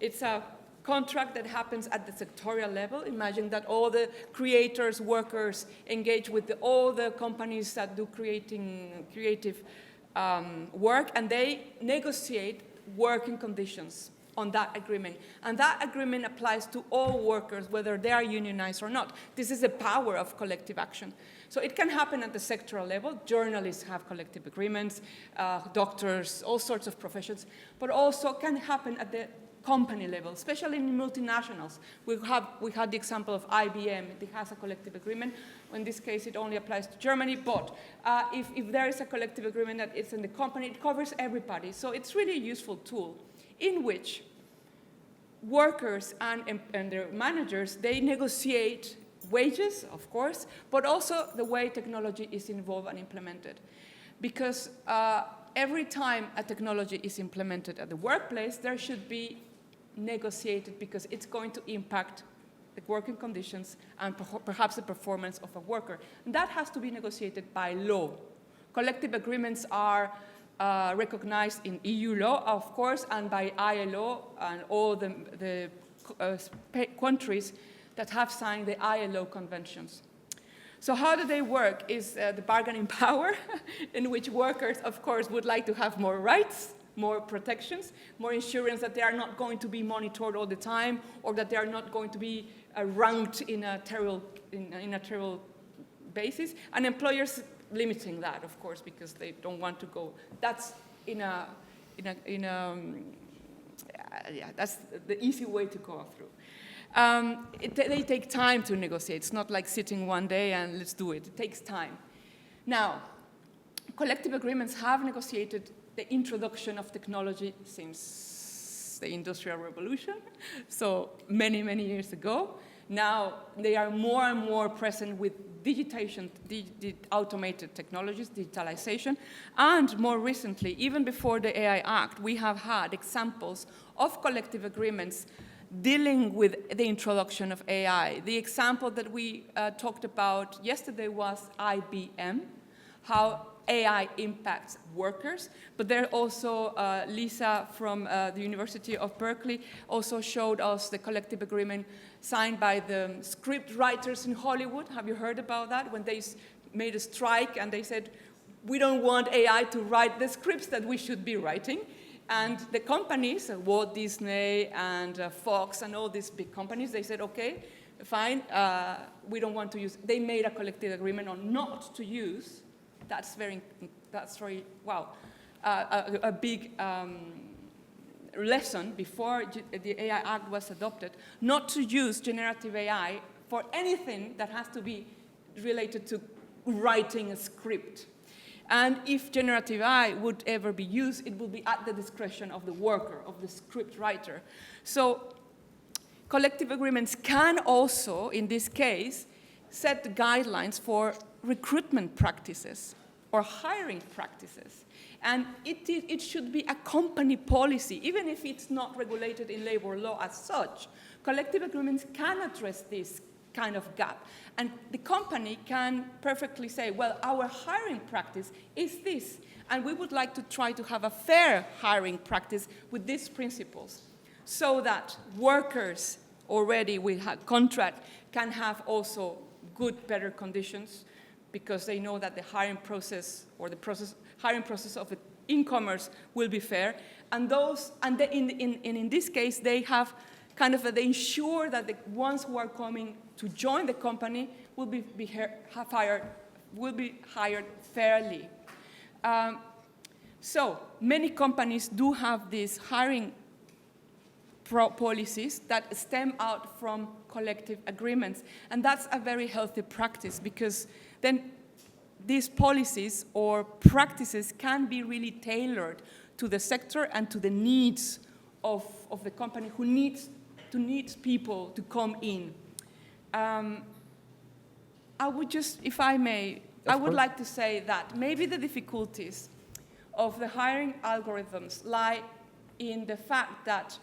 C: It's a contract that happens at the sectorial level. Imagine that all the creators, workers engage with all the companies that do creative work, and they negotiate working conditions on that agreement. And that agreement applies to all workers, whether they are unionized or not. This is the power of collective action. So it can happen at the sectoral level. Journalists have collective agreements, doctors, all sorts of professions, but also can happen at the company level, especially in multinationals. We had the example of IBM. It has a collective agreement. In this case, it only applies to Germany. But if there is a collective agreement that it's in the company, it covers everybody. So it's really a useful tool in which workers and their managers, they negotiate wages, of course, but also the way technology is involved and implemented. Because every time a technology is implemented at the workplace, there should be negotiated because it's going to impact the working conditions and perhaps the performance of a worker. And that has to be negotiated by law. Collective agreements are recognized in EU law, of course, and by ILO and all the countries that have signed the ILO conventions. So how do they work is the bargaining power, in which workers, of course, would like to have more rights, more protections, more insurance that they are not going to be monitored all the time, or that they are not going to be ranked in a terrible basis, and employers limiting that, of course, because they don't want to go. That's that's the easy way to go through. They take time to negotiate. It's not like sitting one day and let's do it. It takes time. Now, collective agreements have negotiated the introduction of technology since the Industrial Revolution, so many, many years ago. Now, they are more and more present with automated technologies, digitalization, and more recently, even before the AI Act, we have had examples of collective agreements dealing with the introduction of AI. The example that we talked about yesterday was IBM, how AI impacts workers, but there also Lisa from the University of Berkeley also showed us the collective agreement signed by the script writers in Hollywood. Have you heard about that? When they made a strike and they said, we don't want AI to write the scripts that we should be writing. And the companies, Walt Disney and Fox and all these big companies, they said, okay, fine, we don't want to use. They made a collective agreement on not to use. That's very wow, a big lesson before the AI Act was adopted, not to use generative AI for anything that has to be related to writing a script. And if generative AI would ever be used, it will be at the discretion of the worker, of the script writer. So collective agreements can also, in this case, set the guidelines for recruitment practices or hiring practices. And it should be a company policy, even if it's not regulated in labor law as such. Collective agreements can address this kind of gap. And the company can perfectly say, well, our hiring practice is this, and we would like to try to have a fair hiring practice with these principles, so that workers already with a contract can have also good, better conditions, because they know that the hiring process or the hiring process of e-commerce will be fair. And in this case, they have they ensure that the ones who are coming to join the company will be hired fairly. So many companies do have these hiring policies that stem out from collective agreements, and that's a very healthy practice, because then these policies or practices can be really tailored to the sector and to the needs of the company who needs people to come in. I would just, if I may, I would like to say that maybe the difficulties of the hiring algorithms lie in the fact that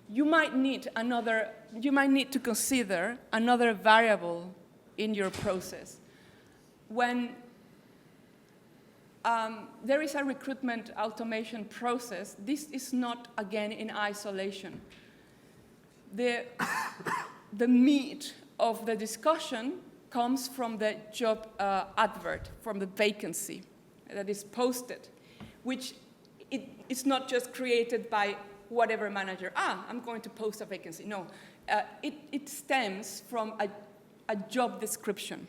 C: you might need to consider another variable in your process. When there is a recruitment automation process, this is not, again, in isolation. The meat of the discussion comes from the job advert, from the vacancy that is posted, which it's not just created by whatever manager, I'm going to post a vacancy. No, it stems from a job description.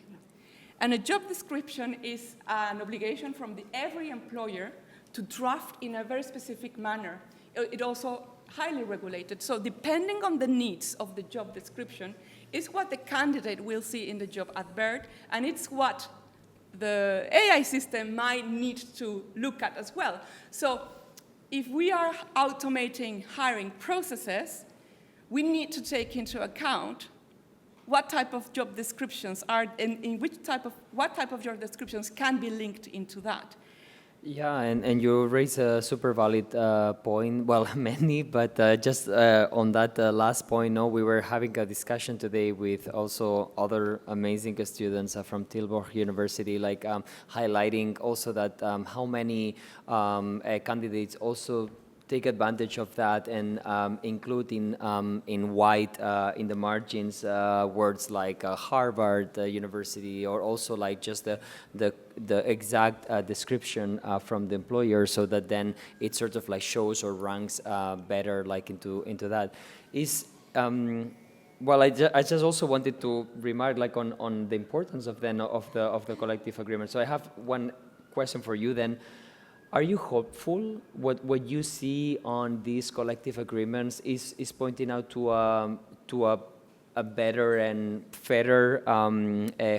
C: And a job description is an obligation from every employer to draft in a very specific manner. It also highly regulated. So depending on the needs of the job description is what the candidate will see in the job advert, and it's what the AI system might need to look at as well. So if we are automating hiring processes, we need to take into account what type of job descriptions are, what type of job descriptions can be linked into that.
A: Yeah, and you raise a super valid point. Well, many, but just on that last point, no, we were having a discussion today with also other amazing students from Tilburg University, like highlighting also that how many candidates also take advantage of that and include in white in the margins words like Harvard University, or also like just the exact description from the employer, so that then it sort of like shows or ranks better like into that. Is well, I just also wanted to remark like on the importance of the collective agreement. So I have one question for you then. Are you hopeful what you see on these collective agreements is pointing out to a better and fairer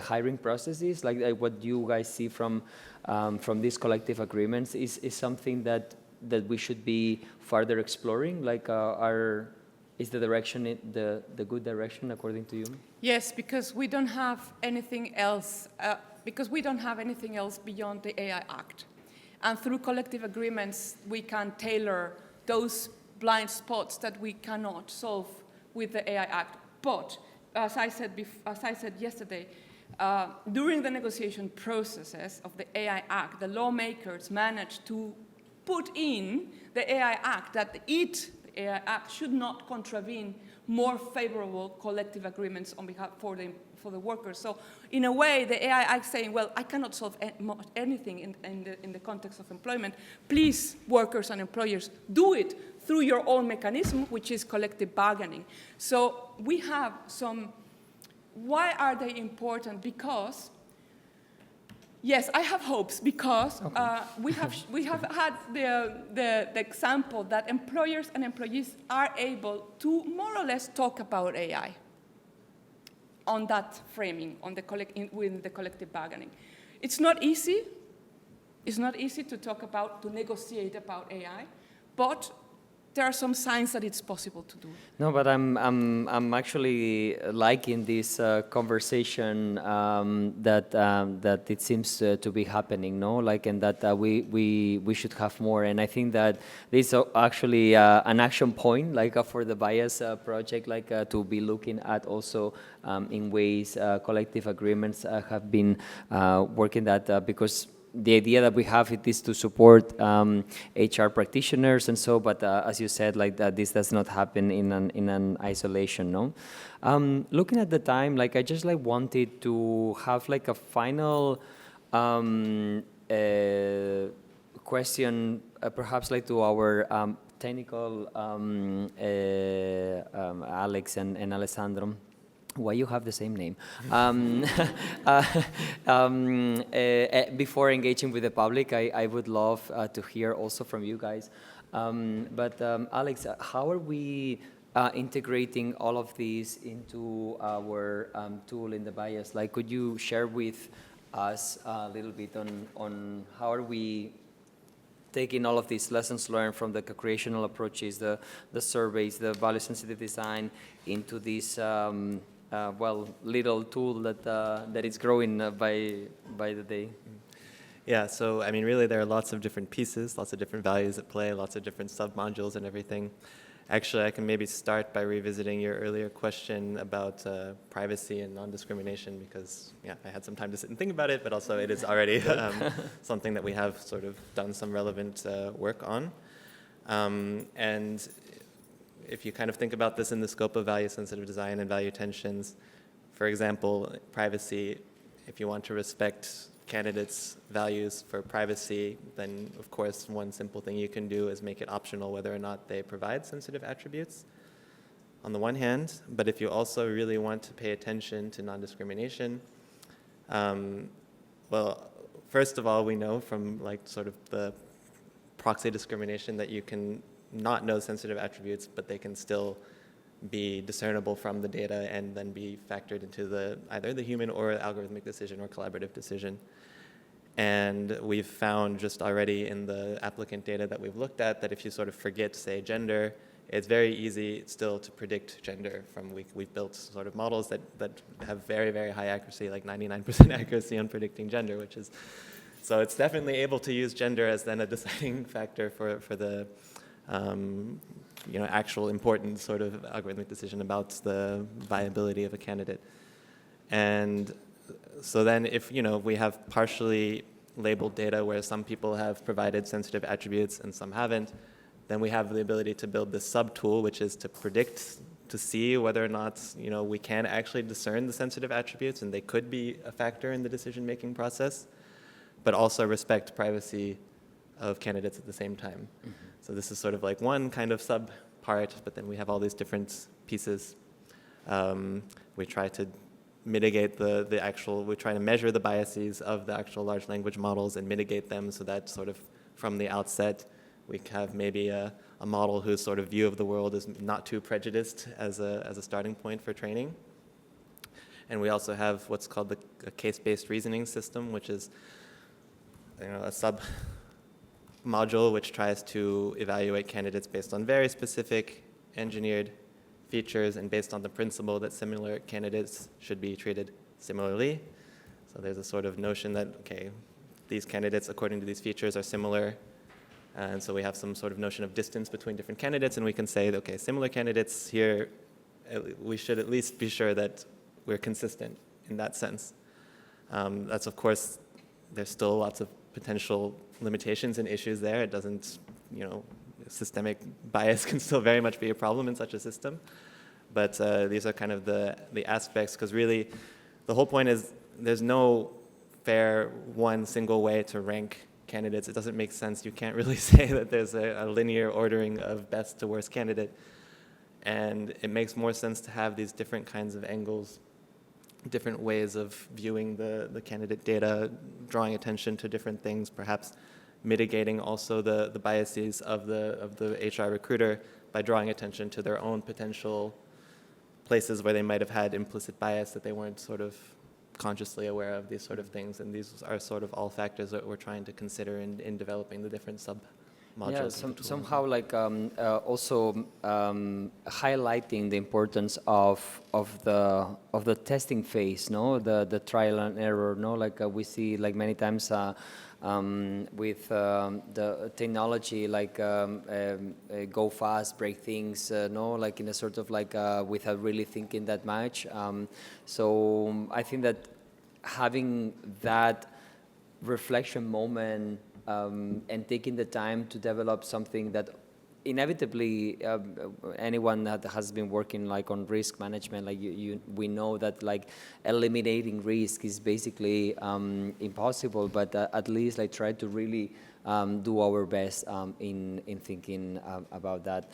A: hiring processes, like what you guys see from these collective agreements is something that we should be further exploring? Like, is the direction the good direction according to you?
C: Yes, because we don't have anything else. Beyond the AI Act. And through collective agreements, we can tailor those blind spots that we cannot solve with the AI Act. But as I said yesterday, during the negotiation processes of the AI Act, the lawmakers managed to put in the AI Act that the AI Act should not contravene more favorable collective agreements on behalf for the workers. So in a way, the AI Act saying, well, I cannot solve anything in the context of employment. Please, workers and employers, do it through your own mechanism, which is collective bargaining. So we have some. Why are they important? Because, yes, I have hopes because we have had the example that employers and employees are able to more or less talk about AI on that framing, within the collective bargaining. It's not easy. It's not easy to negotiate about AI, but there are some signs that it's possible to do.
A: No, but I'm actually liking this conversation that it seems to be happening, no? Like, and that we should have more. And I think that this is actually an action point, like for the bias project, like to be looking at also in ways collective agreements have been working that because the idea that we have it is to support HR practitioners and so, but as you said, like that, this does not happen in an isolation, no? Looking at the time, like I just like wanted to have like a final question, perhaps like to our technical Alex and Alessandro. Why you have the same name? Before engaging with the public, I would love to hear also from you guys. But Alex, how are we integrating all of these into our tool in the bias? Like, could you share with us a little bit on how are we taking all of these lessons learned from the co-creational approaches, the surveys, the value-sensitive design into this little tool that is growing by the day?
E: Yeah, so I mean, really, there are lots of different pieces, lots of different values at play, lots of different sub-modules and everything. Actually, I can maybe start by revisiting your earlier question about privacy and non-discrimination, because yeah, I had some time to sit and think about it, but also it is already something that we have sort of done some relevant work on. And if you kind of think about this in the scope of value-sensitive design and value tensions, for example, privacy, if you want to respect candidates' values for privacy, then of course one simple thing you can do is make it optional whether or not they provide sensitive attributes on the one hand. But if you also really want to pay attention to non-discrimination, well, first of all, we know from like sort of the proxy discrimination that you can not know sensitive attributes, but they can still be discernible from the data and then be factored into either the human or algorithmic decision or collaborative decision. And we've found just already in the applicant data that we've looked at that if you sort of forget, say, gender, it's very easy still to predict gender from we've built sort of models that have very, very high accuracy, like 99% accuracy on predicting gender, which is, so it's definitely able to use gender as then a deciding factor for the actual important sort of algorithmic decision about the viability of a candidate. And so then if, we have partially labeled data where some people have provided sensitive attributes and some haven't, then we have the ability to build this sub-tool, which is to predict, to see whether or not, we can actually discern the sensitive attributes and they could be a factor in the decision-making process, but also respect privacy of candidates at the same time. Mm-hmm. So this is sort of like one kind of sub-part, but then we have all these different pieces. We try to mitigate we try to measure the biases of the actual large language models and mitigate them so that sort of from the outset, we have maybe a model whose sort of view of the world is not too prejudiced as a starting point for training. And we also have what's called a case-based reasoning system, which is a sub-module which tries to evaluate candidates based on very specific engineered features and based on the principle that similar candidates should be treated similarly. So there's a sort of notion that, okay, these candidates according to these features are similar. And so we have some sort of notion of distance between different candidates, and we can say, okay, similar candidates here, we should at least be sure that we're consistent in that sense. That's, of course, there's still lots of potential limitations and issues there. It doesn't, systemic bias can still very much be a problem in such a system. But these are kind of the aspects, because really the whole point is there's no fair one single way to rank candidates. It doesn't make sense. You can't really say that there's a linear ordering of best to worst candidate. And it makes more sense to have these different kinds of angles, different ways of viewing the candidate data, drawing attention to different things, perhaps mitigating also the biases of the HR recruiter by drawing attention to their own potential places where they might have had implicit bias that they weren't sort of consciously aware of, these sort of things. And these are sort of all factors that we're trying to consider in developing the different sub-modules.
A: Yeah, somehow like also highlighting the importance of the testing phase, no, the trial and error, no, like we see like many times with the technology, like go fast, break things, no, like in a sort of like without really thinking that much. So I think that having that reflection moment and taking the time to develop something that inevitably anyone that has been working like on risk management, like we know that like eliminating risk is basically impossible, but at least like try to really do our best in thinking about that.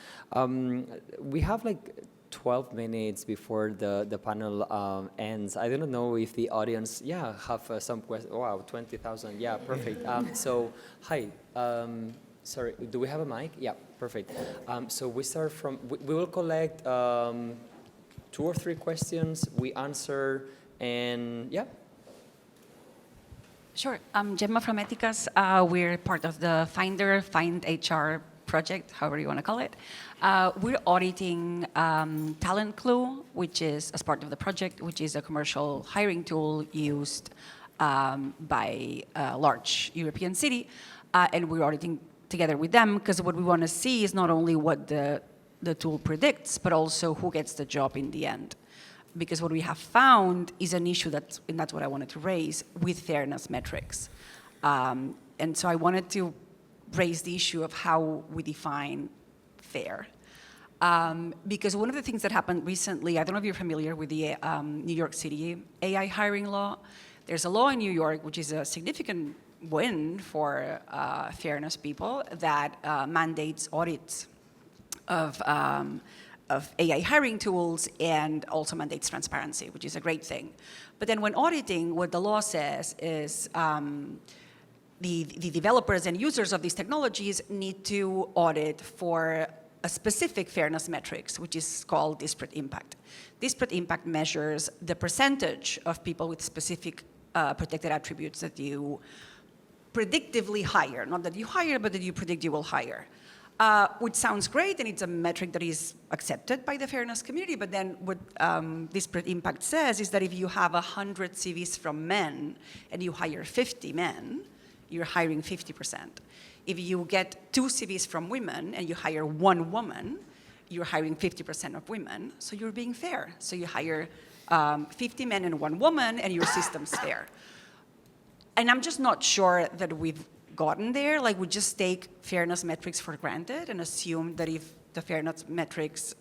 A: We have like 12 minutes before the panel ends. I don't know if the audience, have some questions. Wow, 20,000. Yeah, perfect. So, hi. Sorry, do we have a mic? Yeah, perfect. So we start from, we will collect 2 or 3 questions, we answer, and yeah.
F: Sure, I'm Gemma from Ethicas. We're part of the FINDHR project, however you want to call it. We're auditing Talent Clue, which is as part of the project, which is a commercial hiring tool used by a large European city, and we're auditing together with them, because what we want to see is not only what the tool predicts, but also who gets the job in the end. Because what we have found is an issue and that's what I wanted to raise, with fairness metrics. And so I wanted to raise the issue of how we define fair. Because one of the things that happened recently, I don't know if you're familiar with the New York City AI hiring law. There's a law in New York, which is a significant win for fairness people, that mandates audits of AI hiring tools and also mandates transparency, which is a great thing. But then when auditing, what the law says is the developers and users of these technologies need to audit for a specific fairness metrics, which is called disparate impact. Disparate impact measures the percentage of people with specific protected attributes that you predictively hire, not that you hire, but that you predict you will hire. Which sounds great, and it's a metric that is accepted by the fairness community, but then what disparate impact says is that if you have 100 CVs from men and you hire 50 men, you're hiring 50%. If you get 2 CVs from women and you hire 1 woman, you're hiring 50% of women, so you're being fair. So you hire 50 men and 1 woman, and your system's fair. And I'm just not sure that we've gotten there. Like, we just take fairness metrics for granted and assume that if the fairness metrics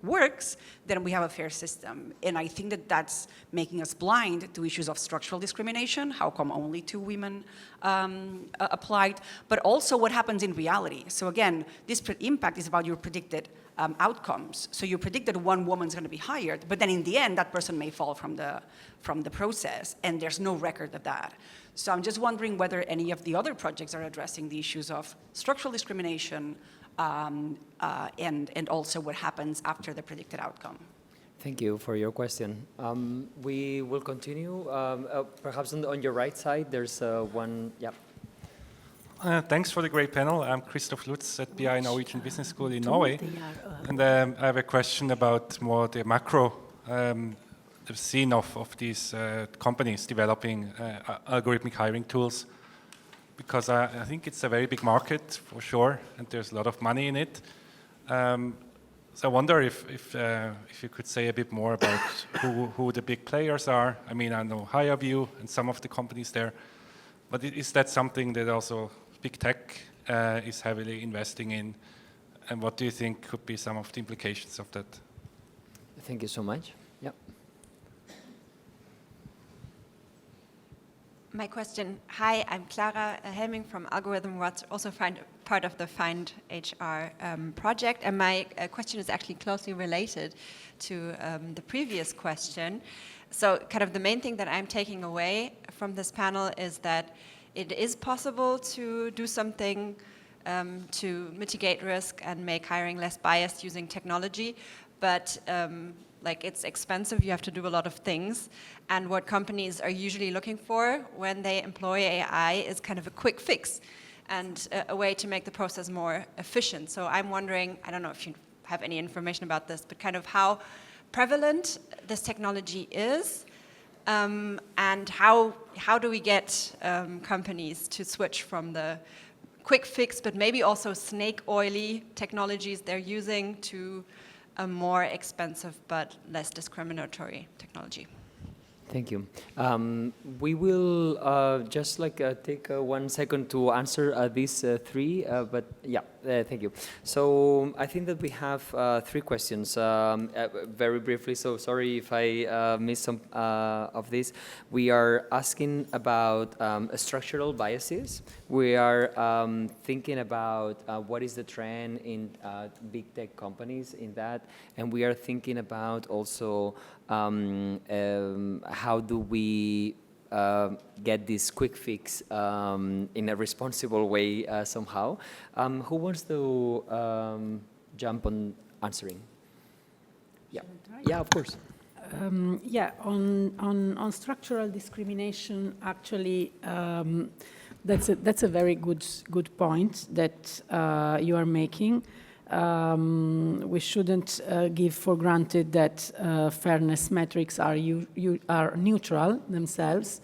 F: works, then we have a fair system. And I think that that's making us blind to issues of structural discrimination. How come only 2 women applied? But also what happens in reality. So again, disparate impact is about your predicted outcomes. So you predict that 1 woman's going to be hired, but then in the end, that person may fall from the process, and there's no record of that. So I'm just wondering whether any of the other projects are addressing the issues of structural discrimination and also what happens after the predicted outcome.
A: Thank you for your question. We will continue. Perhaps on your right side, there's one. Yeah.
G: Thanks for the great panel. I'm Christoph Lutz at BI Norwegian Business School in Norway. And I have a question about more the macro the scene of these companies developing algorithmic hiring tools. Because I think it's a very big market for sure, and there's a lot of money in it. So I wonder if you could say a bit more about who the big players are. I mean, I know HireVue and some of the companies there, but is that something that also big tech is heavily investing in? And what do you think could be some of the implications of that?
A: Thank you so much. Yeah.
H: My question, hi, I'm Clara Helming from Algorithm Watch, also part of the FINDHR project, and my question is actually closely related to the previous question. So kind of the main thing that I'm taking away from this panel is that it is possible to do something to mitigate risk and make hiring less biased using technology, but like it's expensive, you have to do a lot of things. And what companies are usually looking for when they employ AI is kind of a quick fix and a way to make the process more efficient. So I'm wondering, I don't know if you have any information about this, but kind of how prevalent this technology is, and how do we get companies to switch from the quick fix, but maybe also snake oily technologies they're using to a more expensive but less discriminatory technology.
A: Thank you. We will just take 1 second to answer these 3, but yeah, thank you. So I think that we have 3 questions very briefly, so sorry if I missed some of this. We are asking about structural biases. We are thinking about what is the trend in big tech companies in that, and we are thinking about also how do we get this quick fix in a responsible way somehow. Who wants to jump on answering? Yeah, yeah, of course.
D: Yeah, on structural discrimination, actually, that's a very good point that you are making. We shouldn't give for granted that fairness metrics are neutral themselves.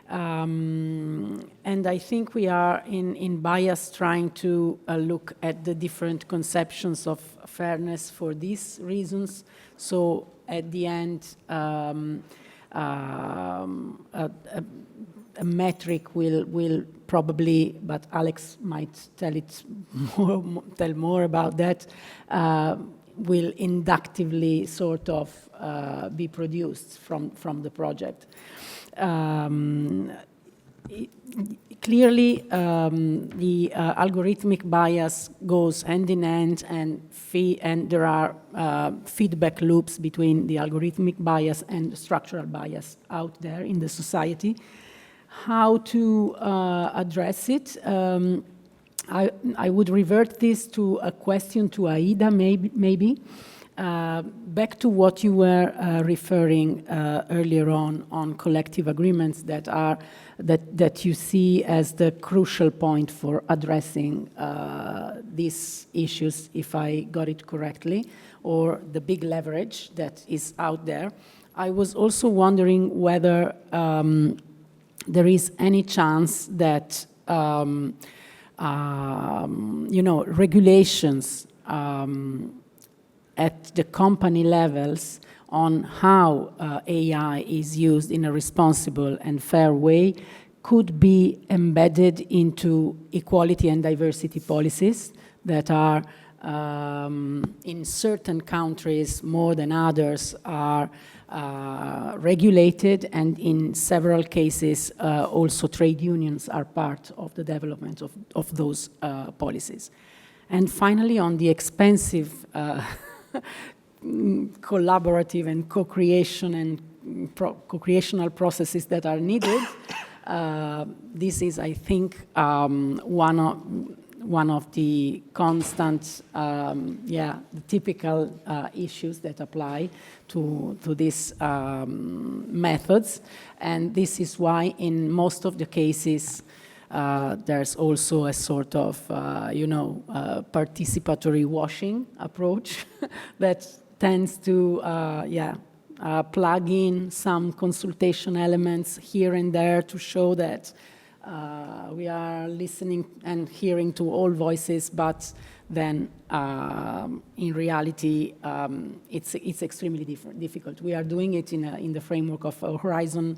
D: And I think we are in bias trying to look at the different conceptions of fairness for these reasons. So at the end, a metric will probably, but Alex might tell more about that, will inductively sort of be produced from the project. Clearly, the algorithmic bias goes hand in hand, and there are feedback loops between the algorithmic bias and structural bias out there in the society. how to address it. I would revert this to a question to Aida, maybe. Back to what you were referring earlier on collective agreements that you see as the crucial point for addressing these issues, if I got it correctly, or the big leverage that is out there. I was also wondering whether there is any chance that regulations at the company levels on how AI is used in a responsible and fair way could be embedded into equality and diversity policies that are in certain countries more than others are regulated, and in several cases also trade unions are part of the development of those policies. And finally, on the expensive collaborative and co-creation and co-creational processes that are needed, this is, I think, one of the constant, the typical issues that apply to these methods. And this is why in most of the cases, there's also a sort of, participatory washing approach that tends to, plug in some consultation elements here and there to show that we are listening and hearing to all voices, but then in reality, it's extremely difficult. We are doing it in the framework of a Horizon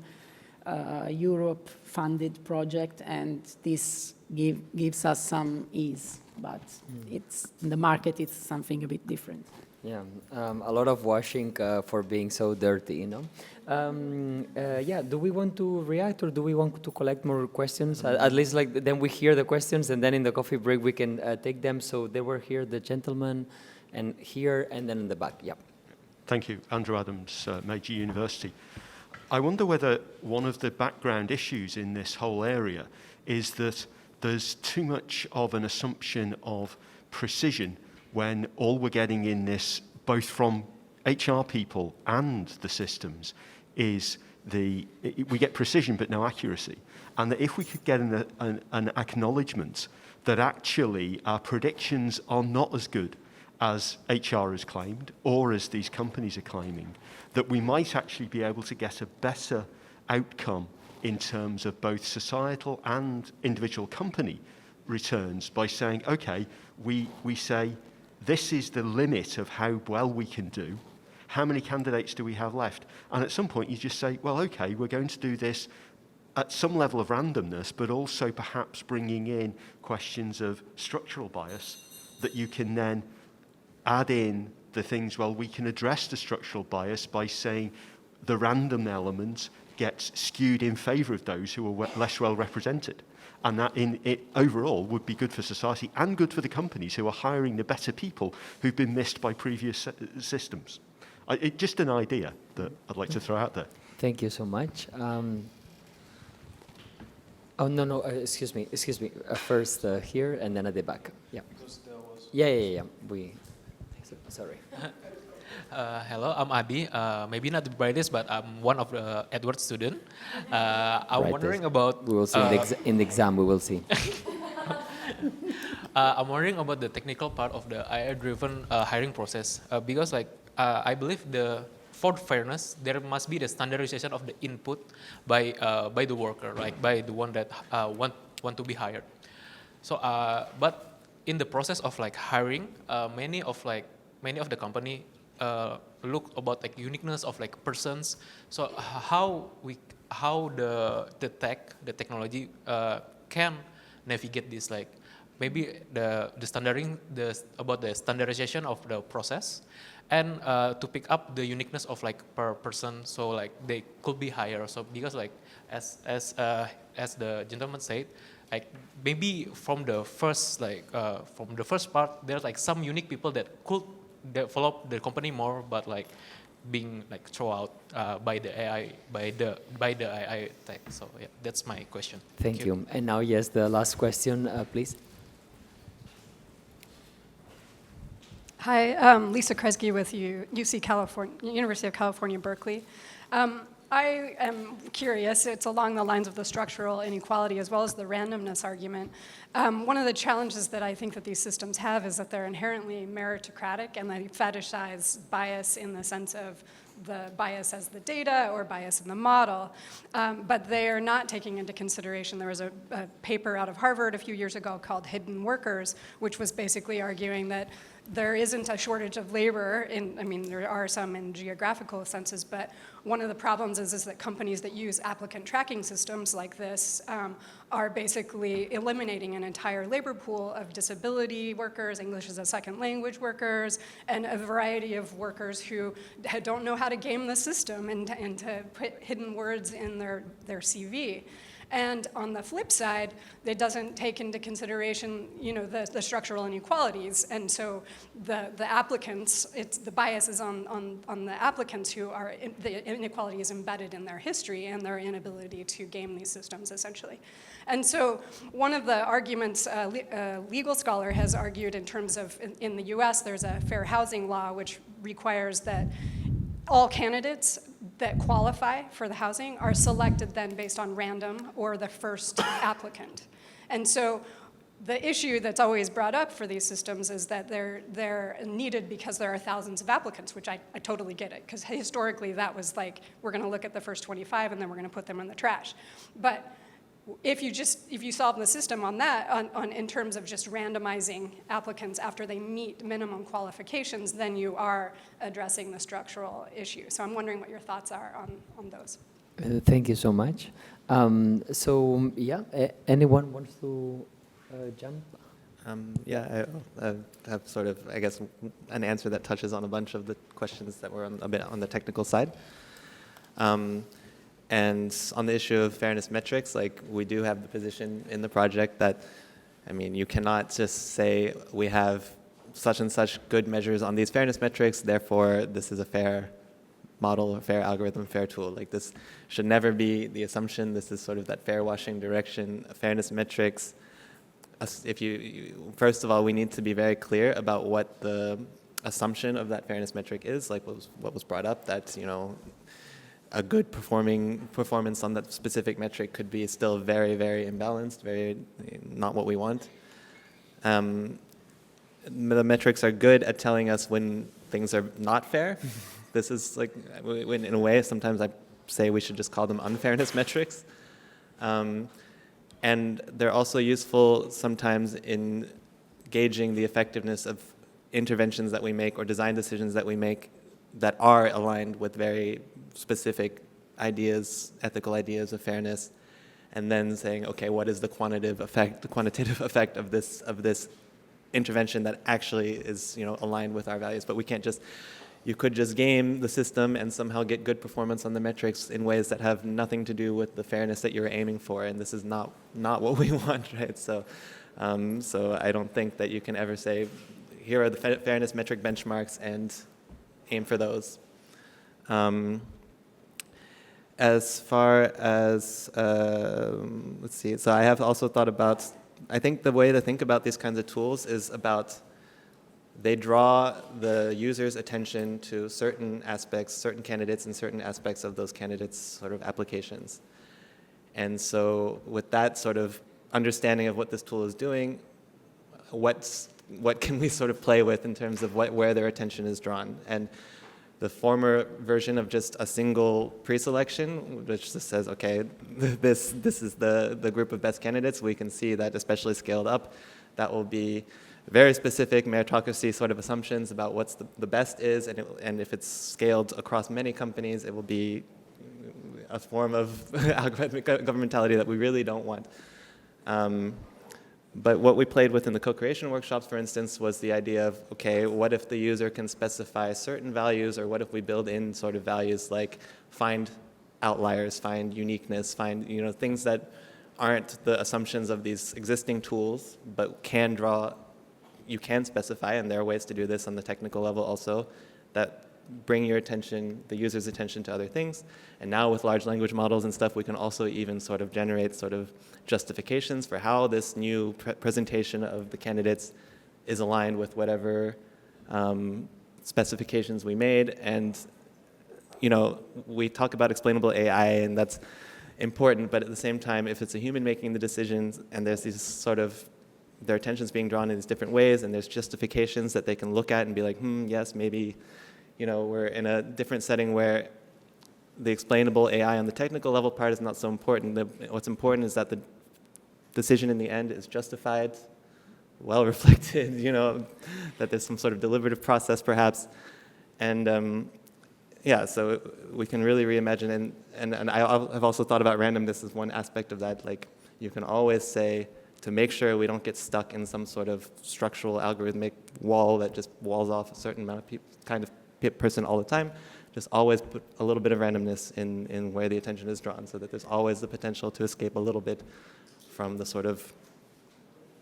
D: Europe funded project, and this gives us some ease, but it's in the market, it's something a bit different.
A: Yeah, a lot of washing for being so dirty, do we want to react, or do we want to collect more questions? At least then we hear the questions, and then in the coffee break we can take them. So they were here, the gentleman, and here, and then in the back. Yeah.
I: Thank you, Andrew Adams, Meiji University. I wonder whether one of the background issues in this whole area is that there's too much of an assumption of precision when all we're getting in this, both from HR people and the systems, is we get precision but no accuracy. And that if we could get an acknowledgement that actually our predictions are not as good as HR has claimed, or as these companies are claiming, that we might actually be able to get a better outcome in terms of both societal and individual company returns by saying, okay, we say, this is the limit of how well we can do. How many candidates do we have left? And at some point you just say, well, okay, we're going to do this at some level of randomness, but also perhaps bringing in questions of structural bias that you can then add in the things, well, we can address the structural bias by saying the random element gets skewed in favor of those who are less well represented. And that overall would be good for society and good for the companies who are hiring the better people who've been missed by previous systems. Just an idea that I'd like to throw out there.
A: Thank you so much. Excuse me. First here, and then at the back. Yeah. Yeah. Sorry.
J: Hello, I'm Adi. Maybe not the brightest, but I'm one of the Edward student. I'm wondering about...
A: We will see in the exam, we will see.
J: I'm wondering about the technical part of the AI-driven hiring process. Because I believe for fairness, there must be the standardization of the input by the worker, by the one that want to be hired. So, but in the process of hiring, many of the company look about uniqueness of persons. So how the technology can navigate this, maybe about the standardization of the process, and to pick up the uniqueness of per person, so they could be higher. So because as the gentleman said, maybe from the first part, there's some unique people that could develop the company more, but being like thrown out by the AI by the AI tech. So yeah, that's my question.
A: Thank you. And now, yes, the last question, please.
K: Hi, Lisa Kresge with UC California, University of California, Berkeley. I am curious, it's along the lines of the structural inequality as well as the randomness argument. One of the challenges that I think that these systems have is that they're inherently meritocratic and they fetishize bias in the sense of the bias as the data or bias in the model, but they are not taking into consideration. There was a paper out of Harvard a few years ago called Hidden Workers, which was basically arguing that there isn't a shortage of labor there are some in geographical senses, but one of the problems is that companies that use applicant tracking systems like this are basically eliminating an entire labor pool of disability workers, English as a second language workers, and a variety of workers who don't know how to game the system and to put hidden words in their CV. And on the flip side, it doesn't take into consideration, the structural inequalities. And so the applicants, the bias is on the applicants who are, the inequality is embedded in their history and their inability to game these systems, essentially. And so one of the arguments a legal scholar has argued in terms of, in the US, there's a fair housing law which requires that all candidates that qualify for the housing are selected then based on random or the first applicant. And so the issue that's always brought up for these systems is that they're needed because there are thousands of applicants, which I totally get it, because historically that was like, we're going to look at the first 25 and then we're going to put them in the trash. But if you solve the system on that, in terms of just randomizing applicants after they meet minimum qualifications, then you are addressing the structural issue. So I'm wondering what your thoughts are on those.
A: Thank you so much. Anyone wants to jump?
E: I have sort of, I guess, an answer that touches on a bunch of the questions that were a bit on the technical side. And on the issue of fairness metrics, like, we do have the position in the project that, you cannot just say we have such and such good measures on these fairness metrics, therefore this is a fair model, a fair algorithm, fair tool. Like, this should never be the assumption. This is sort of that fair washing direction. Fairness metrics, first of all, we need to be very clear about what the assumption of that fairness metric is, like what was brought up, that, a good performance on that specific metric could be still very, very imbalanced, very not what we want. The metrics are good at telling us when things are not fair. This is like, in a way, sometimes I say we should just call them unfairness metrics. And they're also useful sometimes in gauging the effectiveness of interventions that we make or design decisions that we make that are aligned with very specific ideas, ethical ideas of fairness, and then saying, okay, what is the quantitative effect of this intervention that actually is, aligned with our values? But we can't just, you could just game the system and somehow get good performance on the metrics in ways that have nothing to do with the fairness that you're aiming for, and this is not what we want, right? So I don't think that you can ever say, here are the fairness metric benchmarks and aim for those. As far as, let's see, so I have also thought about, I think the way to think about these kinds of tools is about, they draw the user's attention to certain aspects, certain candidates, and certain aspects of those candidates' sort of applications. And so with that sort of understanding of what this tool is doing, what can we sort of play with in terms of where their attention is drawn? And the former version of just a single pre-selection, which just says, okay, this is the group of best candidates, we can see that, especially scaled up, that will be very specific meritocracy sort of assumptions about what's the best is, and if it's scaled across many companies, it will be a form of algorithmic governmentality that we really don't want. But what we played with in the co-creation workshops, for instance, was the idea of, okay, what if the user can specify certain values, or what if we build in sort of values like find outliers, find uniqueness, find, things that aren't the assumptions of these existing tools, but you can specify, and there are ways to do this on the technical level also, that bring your attention, the user's attention, to other things. And now with large language models and stuff, we can also even sort of generate sort of justifications for how this new presentation of the candidates is aligned with whatever specifications we made. And you know, we talk about explainable AI, and that's important, but at the same time, if it's a human making the decisions and there's these sort of, their attention's being drawn in these different ways and there's justifications that they can look at and be like, yes, maybe, you know, we're in a different setting where the explainable AI on the technical level part is not so important. What's important is that the decision in the end is justified, well reflected, you know, that there's some sort of deliberative process perhaps. And yeah, so we can really reimagine, and I've also thought about randomness as one aspect of that. Like, you can always say, to make sure we don't get stuck in some sort of structural algorithmic wall that just walls off a certain amount of kind of person all the time, just always put a little bit of randomness in where the attention is drawn, so that there's always the potential to escape a little bit from the sort of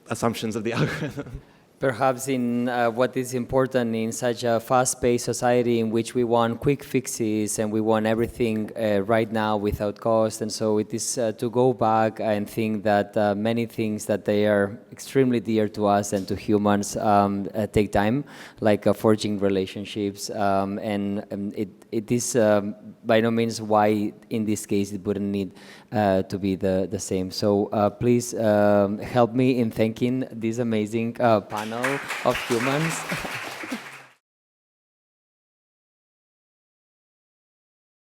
E: assumptions of the algorithm.
A: Perhaps in what is important in such a fast-paced society in which we want quick fixes and we want everything right now without cost, and so it is to go back and think that many things that they are extremely dear to us and to humans take time, like forging relationships, and it is by no means why in this case it wouldn't need to be the same. So please help me in thanking this amazing panel of humans.